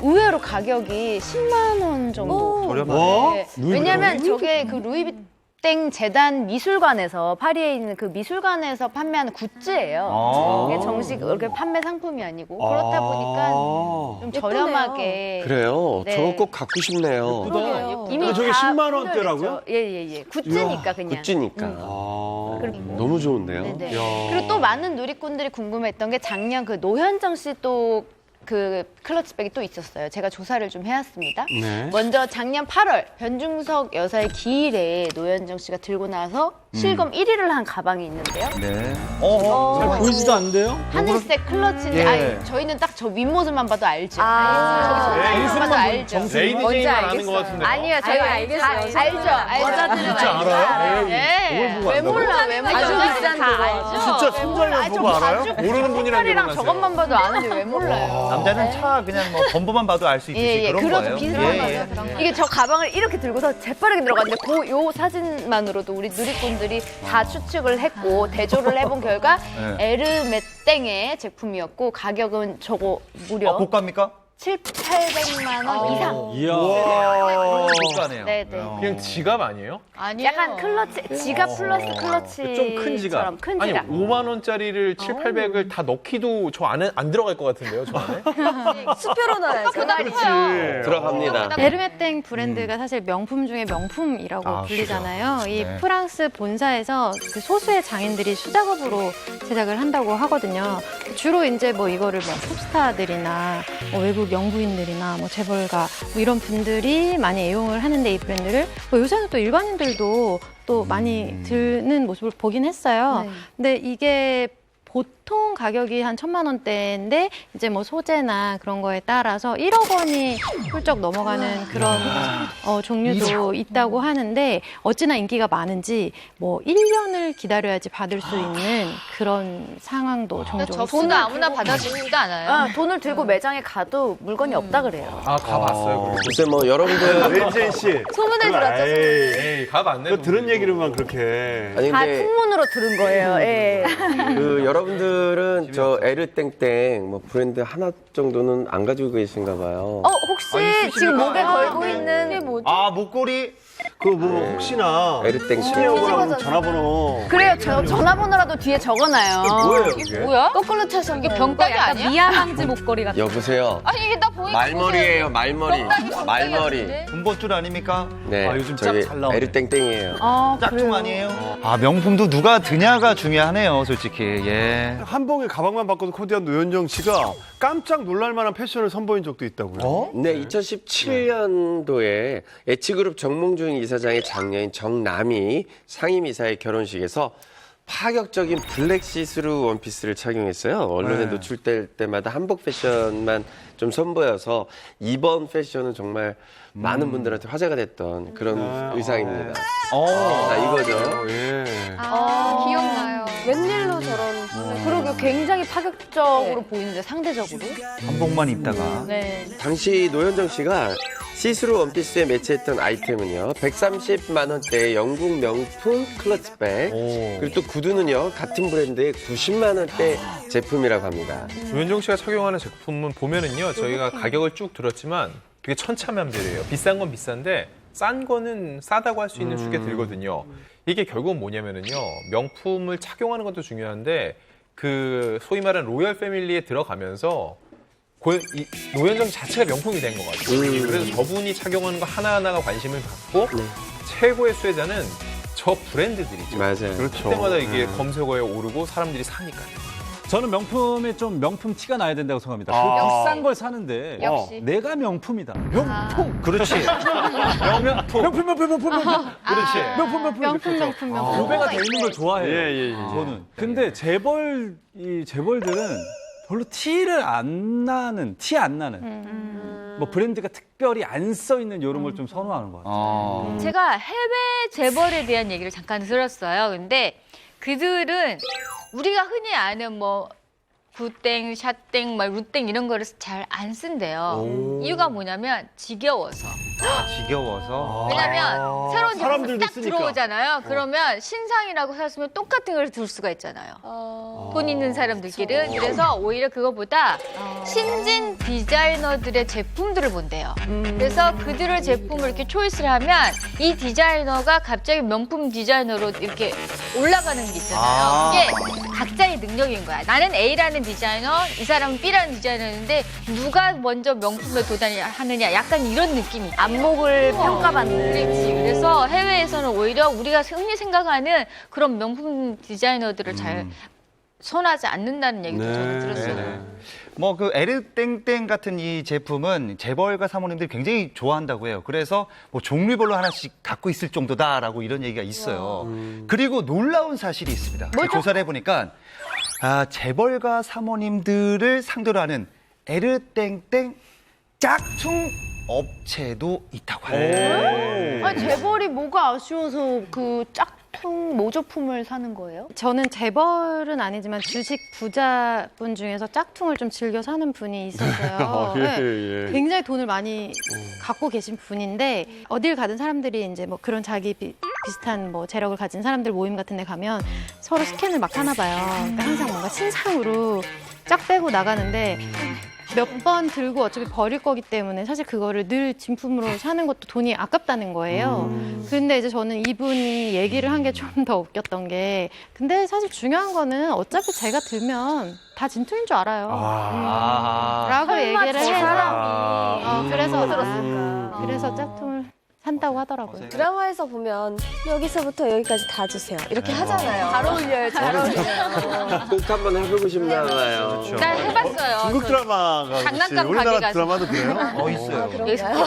의외로 가격이 10만 원 정도. 저렴하네. 네. 왜냐면 저게 그 루이비땡 재단 미술관에서 파리에 있는 그 미술관에서 판매하는 굿즈예요. 이게 정식 이렇게 판매 상품이 아니고 그렇다 보니까 좀 저렴하게. 그래요? 네. 저거 꼭 갖고 싶네요. 그러게요. 이미 저게 다 10만 원대라고요? 예예예. 굿즈니까 그냥. 굿즈니까. 너무 좋은데요? 네네. 그리고 또 많은 누리꾼들이 궁금했던 게 작년 그 노현정 씨 또 그 클러치백이 또 있었어요. 제가 조사를 좀 해왔습니다. 먼저 작년 8월 변중석 여사의 기일에 노현정 씨가 들고 나서 실검 1위를 한 가방이 있는데요. 네. 잘 보이지도 않는데요? 하늘색 클러치인데 예. 아니, 저희는 딱 저 윗모습만 봐도 알죠. 저기 아, 손만 봐도 알죠. 레이디 제이만 아는 것 같은데. 아니요, 저희가 알겠어요. 알죠. 여자들은 알죠. 네. 왜 몰라? 아주 비싼 거. 진짜 손절만 보고 알아요? 모르는 분이랑 손이랑 저것만 봐도 아는데 왜 몰라요? 남자는 차 그냥 뭐 범퍼만 봐도 알 수 있듯이 예, 그런 그렇죠. 거예요. 비슷한 거죠. 이게 저 가방을 이렇게 들고서 재빠르게 들어갔는데 요 사진만으로도 우리 누리꾼들이 다 추측을 했고 대조를 해본 결과 에르메땡의 제품이었고 가격은 저거 무려 고가입니까? 700~800만 원 이상. 이야. 고가네요. 네네. 그냥 지갑 아니에요? 아니요. 약간 클러치, 지갑 플러스 클러치. 좀 큰 지갑. 큰 아니, 지갑. 5만 원짜리를 7, 800을 다 넣기도 저 안에 안 들어갈 것 같은데요, 저 안에? 수표로 넣어야죠. 들어갑니다. 에르메땡 브랜드가 사실 명품 중에 명품이라고 불리잖아요. 이 프랑스 본사에서 그 소수의 장인들이 수작업으로 제작을 한다고 하거든요. 주로 이제 뭐 이거를 뭐 톱스타들이나 뭐 외국 영부인들이나 뭐 재벌가 뭐 이런 분들이 많이 애용을 하는데 이 브랜드를 뭐 요새는 또 일반인들도 또 많이 드는 모습을 보긴 했어요. 근데 이게 보통 가격이 한 1,000만 원대인데 이제 뭐 소재나 그런 거에 따라서 1억 원이 훌쩍 넘어가는 그런 종류도 있다고 하는데 어찌나 인기가 많은지 뭐 1년을 기다려야지 받을 수 있는 그런 상황도 종종 돈을 아무나 받아주지도 않아요. 돈을 들고 매장에 가도 물건이 없다 그래요. 아, 가봤어요. 글쎄 뭐 여러분들 렌진 씨. 소문을 들었죠. 에이, 가봤네. 그 들은 얘기로만 그렇게. 아니 다 근데 풍문으로 들은 거예요. 예. 그 여러분들은 저 에르땡땡 뭐 브랜드 하나 정도는 안 가지고 계신가 봐요. 혹시 지금 목에 걸고 있는 게 뭐지? 아, 목걸이? 그 뭐 혹시나 에르땡 신여고랑 전화번호. 그래요. 전화번호라도 뒤에 적어놔요. 뭐예요 이게? 뭐야? 거꾸로 차서 이게 병따기 아니야? 미아망지 목걸이 같은. 여보세요. 아니 이게 나 보이는 말머리예요, 말머리. 말머리. 군번줄 아닙니까? 네, 아, 요즘 저기 짝 잘 나오네. 에르땡땡이에요. 짝퉁 아니에요? 아, 명품도 누가 드냐가 중요하네요, 솔직히. 예. 한복에 가방만 바꿔도 코디한 노현정 씨가 깜짝 놀랄만한 패션을 선보인 적도 있다고요. 네, 2017년도에 H그룹 정몽준 이사장의 장녀인 정남이 상임이사의 결혼식에서 파격적인 블랙 시스루 원피스를 착용했어요. 언론에 노출될 때마다 한복 패션만 좀 선보여서 이번 패션은 정말 많은 분들한테 화제가 됐던 그런 의상입니다. 이거죠. 예. 기억나요. 웬일로 저런 그러게 굉장히 파격적으로 보이는데 상대적으로. 한복만 입다가. 네. 당시 노현정 씨가 시스루 원피스에 매치했던 아이템은요, 130만 원대의 영국 명품 클러치백, 그리고 또 구두는요, 같은 브랜드의 90만 원대 제품이라고 합니다. 조현정 씨가 착용하는 제품은 보면은요, 저희가 가격을 쭉 들었지만 되게 천차만별이에요. 비싼 건 비싼데 싼 거는 싸다고 할 수 있는 축에 들거든요. 이게 결국은 뭐냐면은요, 명품을 착용하는 것도 중요한데 그 소위 말하는 로열 패밀리에 들어가면서 노현정 자체가 명품이 된 것 같아요. 그래서 저분이 착용하는 거 하나하나가 관심을 갖고 최고의 수혜자는 저 브랜드들이죠. 맞아요. 그렇죠. 그때마다 이게 검색어에 오르고 사람들이 사니까요. 저는 명품이 좀 명품 티가 나야 된다고 생각합니다. 아. 그 비싼 걸 사는데 역시. 내가 명품이다. 명품. 그렇지. 명품. 그렇지. 명품. 도배가 돼 있는 걸 좋아해요. 예. 저는. 근데 재벌들은 별로 티 안 나는 뭐 브랜드가 특별히 안 써 있는 이런 걸 좀 선호하는 것 같아요. 제가 해외 재벌에 대한 얘기를 잠깐 들었어요. 근데 그들은 우리가 흔히 아는 뭐 구땡, 샷땡, 막 루땡 이런 거를 잘 안 쓴대요. 이유가 뭐냐면 지겨워서. 지겨워서. 왜냐면 새로운 제품이 사람들도 딱 쓰니까. 들어오잖아요. 그러면 신상이라고 샀으면 똑같은 걸 들 수가 있잖아요. 돈 있는 사람들끼리는. 그래서 오히려 그거보다 신진 디자이너들의 제품들을 본대요. 그래서 그들의 제품을 이렇게 초이스를 하면 이 디자이너가 갑자기 명품 디자이너로 이렇게 올라가는 게 있잖아요. 그게 각자의 능력인 거야. 나는 A라는 디자이너, 이 사람은 B라는 디자이너인데 누가 먼저 명품에 도달하느냐 약간 이런 느낌이 안목을 평가받는. 그렇지. 그래서 해외에서는 오히려 우리가 흔히 생각하는 그런 명품 디자이너들을 잘 선호하지 않는다는 얘기도 저는 들었어요. 뭐 그 에르땡땡 같은 이 제품은 재벌가 사모님들이 굉장히 좋아한다고 해요. 그래서 뭐 종류별로 하나씩 갖고 있을 정도다라고 이런 얘기가 있어요. 그리고 놀라운 사실이 있습니다. 조사를 해보니까 재벌가 사모님들을 상대로 하는 에르땡땡 짝퉁 업체도 있다고 합니다. 아니, 재벌이 뭐가 아쉬워서 그 짝퉁 모조품을 사는 거예요? 저는 재벌은 아니지만 주식 부자분 중에서 짝퉁을 좀 즐겨 사는 분이 있었어요. 네. 굉장히 돈을 많이 갖고 계신 분인데 어딜 가든 사람들이 이제 뭐 그런 자기 비슷한 뭐 재력을 가진 사람들 모임 같은 데 가면 서로 스캔을 막 하나 봐요. 그러니까 항상 뭔가 신상으로 쫙 빼고 나가는데 몇 번 들고 어차피 버릴 거기 때문에 사실 그거를 늘 진품으로 사는 것도 돈이 아깝다는 거예요. 근데 이제 저는 이분이 얘기를 한 게 좀 더 웃겼던 게 근데 사실 중요한 거는 어차피 제가 들면 다 진품인 줄 알아요. 라고 얘기를 해서 그래서 짝퉁을 산다고 하더라고요. 드라마에서 보면 여기서부터 여기까지 다 주세요. 이렇게 하잖아요. 잘 어울려요, 잘 어울려요. 꼭 한번 해보고 싶나 봐요. 나 해봤어요. 중국 드라마가 장난감 혹시 우리나라 가게 드라마도 돼요? 있어요. 그런가요?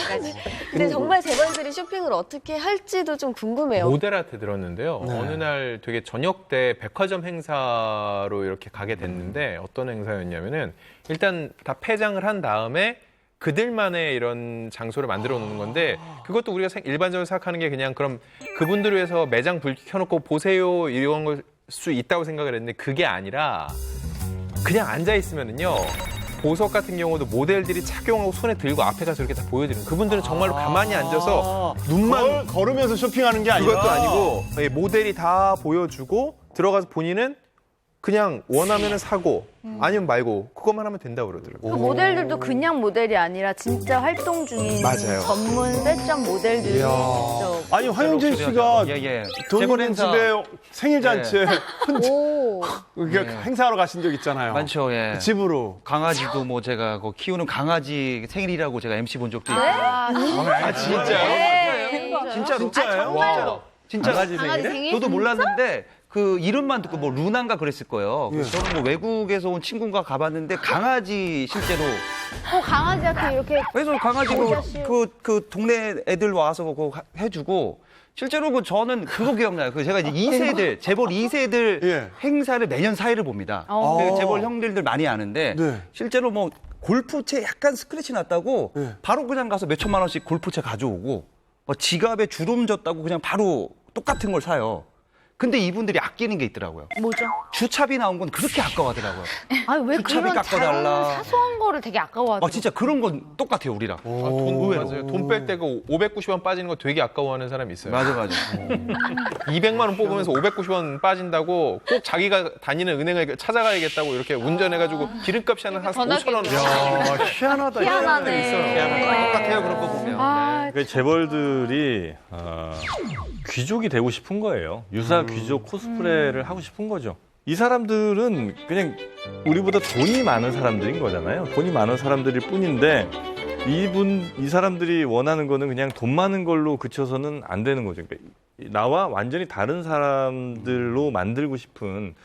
근데 정말 재벌들이 쇼핑을 어떻게 할지도 좀 궁금해요. 모델한테 들었는데요. 어느 날 되게 저녁 때 백화점 행사로 이렇게 가게 됐는데 어떤 행사였냐면은 일단 다 폐장을 한 다음에 그들만의 이런 장소를 만들어 놓는 건데 그것도 우리가 일반적으로 생각하는 게 그냥 그럼 그분들을 위해서 매장 불 켜놓고 보세요 이런 걸 수 있다고 생각을 했는데 그게 아니라 그냥 앉아 있으면은요 보석 같은 경우도 모델들이 착용하고 손에 들고 앞에 가서 이렇게 다 보여드리는 그분들은 정말로 가만히 앉아서 눈만 걸으면서 쇼핑하는 게 아니라 그것도 아니고 모델이 다 보여주고 들어가서 본인은 그냥 원하면은 사고 아니면 말고 그것만 하면 된다고 그러더라고요. 그 모델들도 그냥 모델이 아니라 진짜 활동 중인 맞아요. 전문 패션 모델들이 있죠. 아니 황영진 씨가 돈 재벌 있는 행사. 집에 생일 잔치에 혼자 오. 행사하러 가신 적 있잖아요. 많죠, 예. 집으로. 강아지도 뭐 제가 그 키우는 강아지 생일이라고 제가 MC 본 적도 있고. 진짜로? 진짜예요? 진짜 강아지 생일에? 저도 몰랐는데 그 이름만 듣고 뭐 루나인가 그랬을 거예요. 그래서 저는 뭐 외국에서 온 친구가 가봤는데 강아지 실제로 강아지한테 이렇게 그래서 강아지 그 동네 애들 와서 그거 해주고 실제로 그 저는 그거 기억나요. 그 제가 이제 2세들 재벌 2세들 행사를 매년 4일을 봅니다. 그 재벌 형들들 많이 아는데 실제로 뭐 골프채 약간 스크래치 났다고 바로 그냥 가서 몇 천만 원씩 골프채 가져오고 뭐 지갑에 주름 졌다고 그냥 바로 똑같은 걸 사요. 근데 이분들이 아끼는 게 있더라고요. 뭐죠? 주차비 나온 건 그렇게 아까워하더라고요. 아니 왜 주차비 그런 깎아달라. 작은 사소한 거를 되게 아까워하죠? 진짜 그런 건 똑같아요, 우리랑. 맞아요. 돈 뺄 때가 590원 빠지는 거 되게 아까워하는 사람이 있어요. 맞아. 200만 원 뽑으면서 590원 빠진다고 꼭 자기가 다니는 은행을 찾아가야겠다고 이렇게 운전해가지고 기름값이 한 5천 원. 야, 희한하다. 희한하네. 똑같아요, 그런 거 보면. 그 재벌들이 귀족이 되고 싶은 거예요. 유사 귀족 코스프레를 하고 싶은 거죠. 이 사람들은 그냥 우리보다 돈이 많은 사람들인 거잖아요. 돈이 많은 사람들일 뿐인데 이 사람들이 원하는 거는 그냥 돈 많은 걸로 그쳐서는 안 되는 거죠. 그러니까 나와 완전히 다른 사람들로 만들고 싶은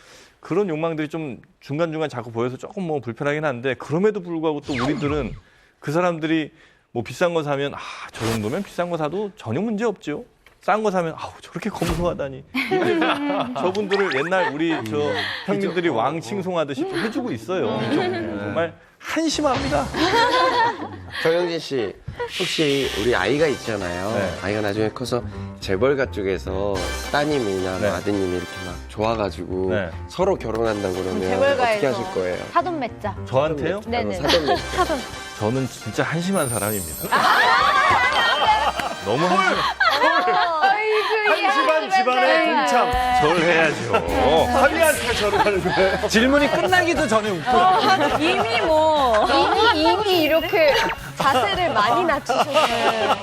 그런 욕망들이 좀 중간중간 자꾸 보여서 조금 뭐 불편하긴 한데 그럼에도 불구하고 또 우리들은 그 사람들이 뭐 비싼 거 사면 저 정도면 비싼 거 사도 전혀 문제 없죠. 싼 거 사면 저렇게 검소하다니. 저분들을 옛날 우리 저 형님들이 왕 칭송하듯이 해주고 있어요. 정말 한심합니다. 정영진 씨, 혹시 우리 아이가 있잖아요. 아이가 나중에 커서 재벌가 쪽에서 따님이나 뭐 아드님이 이렇게 막 좋아가지고 서로 결혼한다고 그러면 어떻게 하실 거예요? 사돈 맺자. 저한테요? 네네. 사돈 맺자. 사돈. 저는 진짜 한심한 사람입니다. 너무 한심한 집안의 동참. 절해야죠. 한이한테 절을 하는 거예요. 질문이 끝나기도 전에 웃고. 이미 이렇게 자세를 많이 낮추셨어요.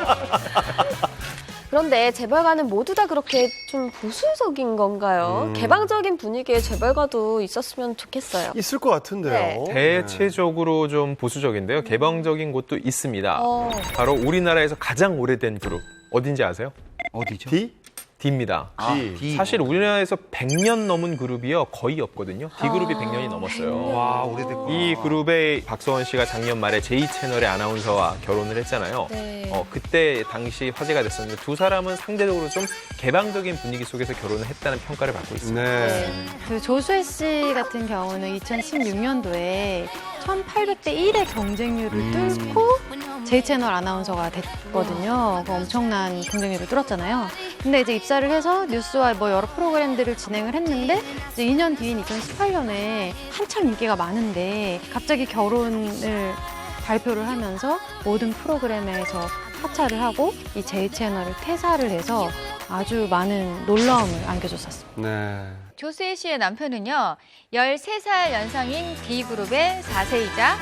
그런데 재벌가는 모두 다 그렇게 좀 보수적인 건가요? 개방적인 분위기의 재벌가도 있었으면 좋겠어요. 있을 것 같은데요. 대체적으로 좀 보수적인데요. 개방적인 곳도 있습니다. 바로 우리나라에서 가장 오래된 그룹 어딘지 아세요? 어디죠? D입니다. D. 사실 우리나라에서 100년 넘은 그룹이요 거의 없거든요. D그룹이 100년이 넘었어요. 와, 오래됐구나. 이 그룹의 박서원 씨가 작년 말에 J채널의 아나운서와 결혼을 했잖아요. 그때 당시 화제가 됐었는데 두 사람은 상대적으로 좀 개방적인 분위기 속에서 결혼을 했다는 평가를 받고 있습니다. 그 조수혜 씨 같은 경우는 2016년도에 1800대 1의 경쟁률을 뚫고 J채널 아나운서가 됐거든요. 그 엄청난 경쟁률을 뚫었잖아요. 근데 이제 입사를 해서 뉴스와 뭐 여러 프로그램들을 진행을 했는데 이제 2년 뒤인 2018년에 한참 인기가 많은데 갑자기 결혼을 발표를 하면서 모든 프로그램에서 하차를 하고 이 J채널을 퇴사를 해서 아주 많은 놀라움을 안겨줬었습니다. 조수혜 씨의 남편은요, 13살 연상인 D그룹의 4세이자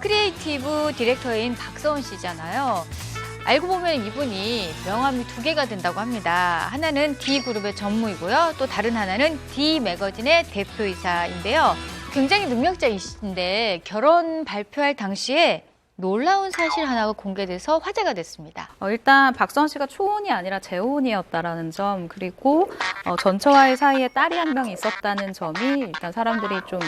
크리에이티브 디렉터인 박서원 씨잖아요. 알고 보면 이분이 명함이 2개가 된다고 합니다. 하나는 D그룹의 전무이고요. 또 다른 하나는 D매거진의 대표이사인데요. 굉장히 능력자이신데 결혼 발표할 당시에 놀라운 사실 하나가 공개돼서 화제가 됐습니다. 일단 박서원 씨가 초혼이 아니라 재혼이었다라는 점, 그리고 전처와의 사이에 딸이 한 명 있었다는 점이 일단 사람들이 좀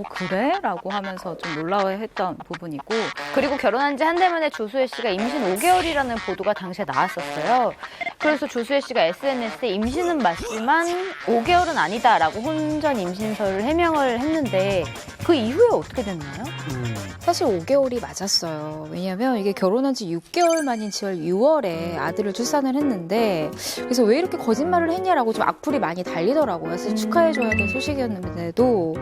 그래? 라고 하면서 좀 놀라워했던 부분이고, 그리고 결혼한 지 한 달 만에 조수혜 씨가 임신 5개월이라는 보도가 당시에 나왔었어요. 그래서 조수혜 씨가 SNS에 임신은 맞지만 5개월은 아니다라고 혼전 임신서를 해명을 했는데 그 이후에 어떻게 됐나요? 사실 5개월이 맞았어요. 왜냐하면 이게 결혼한 지 6개월 만인 6월에 아들을 출산을 했는데, 그래서 왜 이렇게 거짓말을 했냐라고 좀 악플이 많이 달리더라고요. 사실 축하해줘야 될 소식이었는데도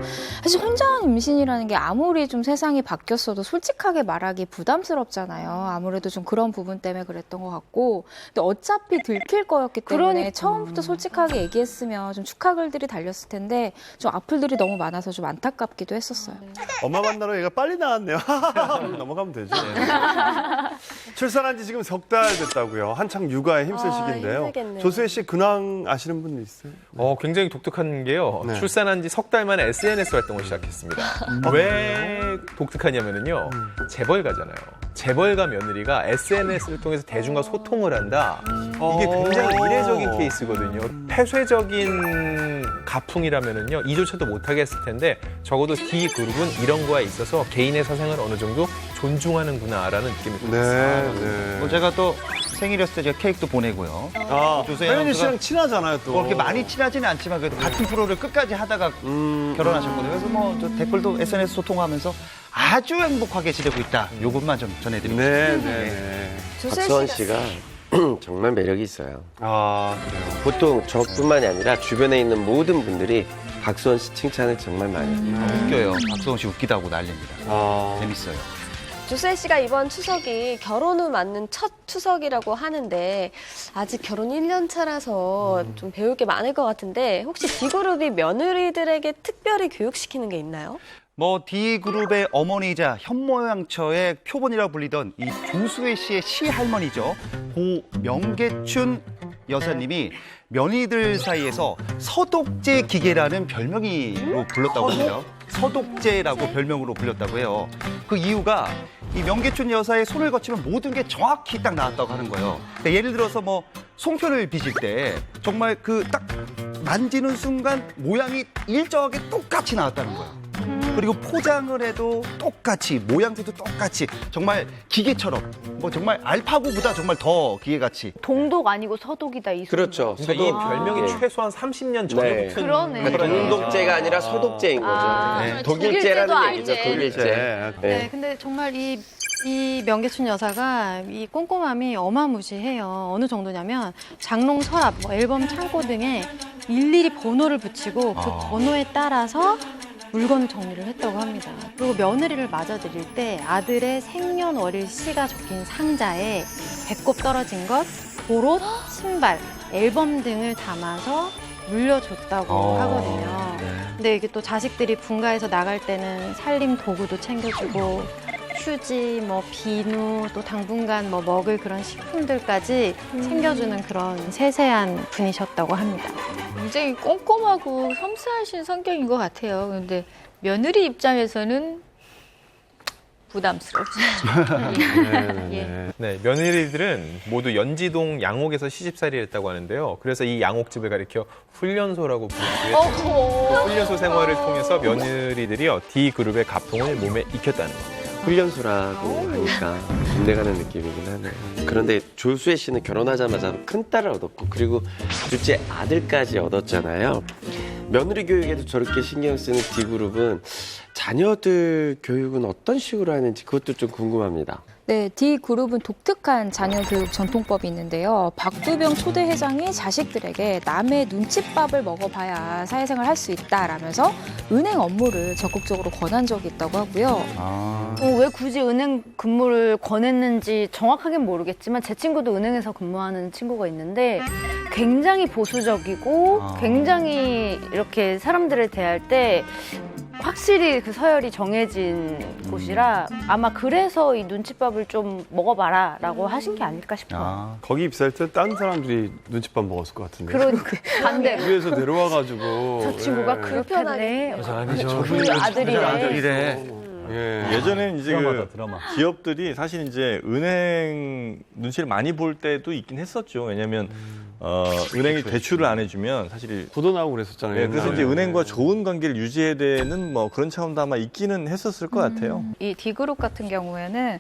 사실 혼전 임신이라는 게 아무리 좀 세상이 바뀌었어도 솔직하게 말하기 부담스럽잖아요. 아무래도 좀 그런 부분 때문에 그랬던 것 같고, 근데 어차피 들킬 거였기 때문에 처음부터 솔직하게 얘기했으면 좀 축하 글들이 달렸을 텐데 좀 악플들이 너무 많아서 좀 안타깝기도 했었어요. 엄마 만나러 얘가 빨리 나왔네요. 넘어가면 되죠. 출산한 지 지금 3달 됐다고요. 한창 육아에 힘쓸 시기인데요. 힘들겠네요. 조수혜 씨 근황 아시는 분 있어요? 굉장히 독특한 게요. 네. 출산한 지 3달 만에 SNS 활동을 시작했습니다. 왜 독특하냐면요. 재벌가잖아요. 재벌가 며느리가 SNS를 통해서 대중과 소통을 한다. 이게 굉장히 이례적인 케이스거든요. 폐쇄적인 가풍이라면요. 이조차도 못하게 했을 텐데 적어도 D그룹은 이런 거에 있어서 개인의 사생을 어느 정도 존중하는구나라는 느낌이 들었어요. 네. 제가 또 생일이었을 때 제가 케이크도 보내고요. 조수혜 혜연이 아나운서가 씨랑 친하잖아요, 또. 그렇게 많이 친하지는 않지만 그래도 같은 프로를 끝까지 하다가 결혼하셨거든요. 그래서 뭐 저 댓글도 SNS 소통하면서 아주 행복하게 지내고 있다. 요것만 좀 전해드리고 네. 박서원 씨가 정말 매력이 있어요. 그래요. 보통 저뿐만이 아니라 주변에 있는 모든 분들이 박서원 씨 칭찬을 정말 많이 해요. 웃겨요. 박서원 씨 웃기다고 난립니다. 재밌어요. 조수혜 씨가 이번 추석이 결혼 후 맞는 첫 추석이라고 하는데 아직 결혼 1년 차라서 좀 배울 게 많을 것 같은데 혹시 D그룹이 며느리들에게 특별히 교육시키는 게 있나요? 뭐 D그룹의 어머니이자 현모양처의 표본이라고 불리던 이 조수혜 씨의 시할머니죠. 고 명계춘 여사님이 며느리들 사이에서 서독제 기계라는 별명으로 불렀다고 합니다. 서독제라고 별명으로 불렸다고 해요. 그 이유가 이 명계춘 여사의 손을 거치면 모든 게 정확히 딱 나왔다고 하는 거예요. 그러니까 예를 들어서 뭐 송편을 빚을 때 정말 그 딱 만지는 순간 모양이 일정하게 똑같이 나왔다는 거예요. 그리고 포장을 해도 똑같이, 모양새도 똑같이, 정말 기계처럼, 뭐 정말 알파고보다 정말 더 기계같이. 동독 아니고 서독이다, 이 소리. 그렇죠. 그러니까 이 별명이 최소한 30년 전에 붙은 그러네. 그러니까 동독제가 아니라 서독제인 거죠. 독일제라는 얘기죠, 독일제. 네, 근데 정말 이 명계춘 여사가 이 꼼꼼함이 어마무시해요. 어느 정도냐면 장롱 서랍, 뭐 앨범 창고 등에 일일이 번호를 붙이고 그 번호에 따라서 물건 정리를 했다고 합니다. 그리고 며느리를 맞아들일 때 아들의 생년월일시가 적힌 상자에 배꼽 떨어진 것, 보롯, 신발, 앨범 등을 담아서 물려줬다고 하거든요. 근데 이게 또 자식들이 분가해서 나갈 때는 살림 도구도 챙겨주고 휴지, 뭐 비누, 또 당분간 뭐 먹을 그런 식품들까지 챙겨주는 그런 세세한 분이셨다고 합니다. 굉장히 꼼꼼하고 섬세하신 성격인 것 같아요. 그런데 며느리 입장에서는 부담스럽죠. 네, 며느리들은 모두 연지동 양옥에서 시집살이를 했다고 하는데요. 그래서 이 양옥집을 가리켜 훈련소라고 부르기도 했고 그 훈련소 생활을 통해서 며느리들이요 D그룹의 가풍을 몸에 익혔다는 겁니다. 훈련소라고 하니까 군대 가는 느낌이긴 하네요. 그런데 조수혜 씨는 결혼하자마자 큰 딸을 얻었고 그리고 둘째 아들까지 얻었잖아요. 며느리 교육에도 저렇게 신경 쓰는 D그룹은 자녀들 교육은 어떤 식으로 하는지 그것도 좀 궁금합니다. 네, D그룹은 독특한 자녀 교육 전통법이 있는데요. 박두병 초대 회장이 자식들에게 남의 눈칫밥을 먹어봐야 사회생활 할 수 있다라면서 은행 업무를 적극적으로 권한 적이 있다고 하고요. 왜 굳이 은행 근무를 권했는지 정확하게는 모르겠지만 제 친구도 은행에서 근무하는 친구가 있는데 굉장히 보수적이고 굉장히 이렇게 사람들을 대할 때 확실히 그 서열이 정해진 곳이라 아마 그래서 이 눈칫밥을 좀 먹어봐라라고 하신 게 아닐까 싶어요. 거기 입사할 때 다른 사람들이 눈칫밥 먹었을 것 같은데. 그러니까 반대로. 위에서 내려와가지고. 저 친구가 예. 불편하네. 저분이 아들이래. 예전에는 이제 드라마다, 그 드라마. 기업들이 사실 이제 은행 눈치를 많이 볼 때도 있긴 했었죠. 왜냐하면 은행이 대출을 안 해주면 사실 부도나고 그랬었잖아요. 네, 그래서 옛날에. 이제 은행과 좋은 관계를 유지해야 되는 뭐 그런 차원도 아마 있기는 했었을 것 같아요. 이 D그룹 같은 경우에는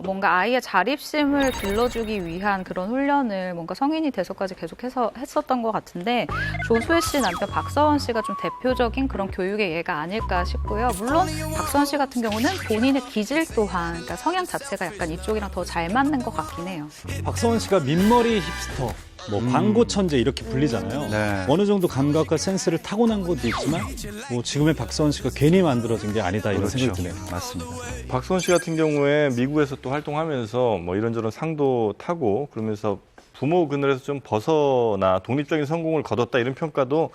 뭔가 아이의 자립심을 길러주기 위한 그런 훈련을 뭔가 성인이 돼서까지 계속해서 했었던 것 같은데 조수혜 씨 남편 박서원 씨가 좀 대표적인 그런 교육의 예가 아닐까 싶고요. 물론 박서원 씨 같은 경우는 본인의 기질 또한 그러니까 성향 자체가 약간 이쪽이랑 더 잘 맞는 것 같긴 해요. 박서원 씨가 민머리 힙스터, 뭐 광고 천재 이렇게 불리잖아요. 네. 어느 정도 감각과 센스를 타고난 것도 있지만 뭐 지금의 박서원 씨가 괜히 만들어진 게 아니다 이런 생각이 드네요. 맞습니다. 박수원 씨 같은 경우에 미국에서 또 활동하면서 뭐 이런저런 상도 타고 그러면서 부모 그늘에서 좀 벗어나 독립적인 성공을 거뒀다 이런 평가도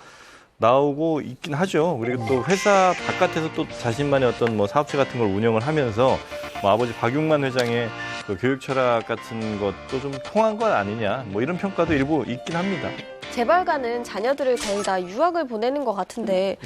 나오고 있긴 하죠. 그리고 또 회사 바깥에서 또 자신만의 어떤 뭐 사업체 같은 걸 운영을 하면서 뭐 아버지 박용만 회장의 그 교육 철학 같은 것도 좀 통한 것 아니냐 뭐 이런 평가도 일부 있긴 합니다. 재벌가는 자녀들을 거의 다 유학을 보내는 것 같은데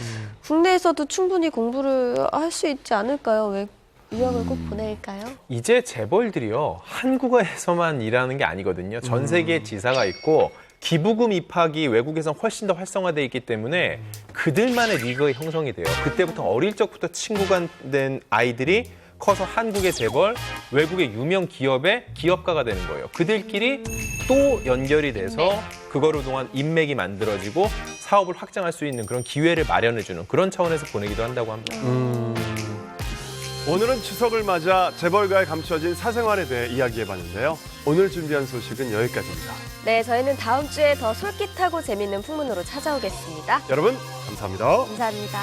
국내에서도 충분히 공부를 할 수 있지 않을까요? 왜 유학을 꼭 보낼까요? 이제 재벌들이요 한국에서만 일하는 게 아니거든요. 전 세계에 지사가 있고 기부금 입학이 외국에선 훨씬 더 활성화돼 있기 때문에 그들만의 리그가 형성이 돼요. 그때부터 어릴 적부터 친구가 된 아이들이 커서 한국의 재벌, 외국의 유명 기업의 기업가가 되는 거예요. 그들끼리 또 연결이 돼서 그거로 동안 인맥이 만들어지고 사업을 확장할 수 있는 그런 기회를 마련해주는 그런 차원에서 보내기도 한다고 합니다. 오늘은 추석을 맞아 재벌가에 감춰진 사생활에 대해 이야기해봤는데요. 오늘 준비한 소식은 여기까지입니다. 네, 저희는 다음 주에 더 솔깃하고 재밌는 풍문으로 찾아오겠습니다. 여러분, 감사합니다. 감사합니다.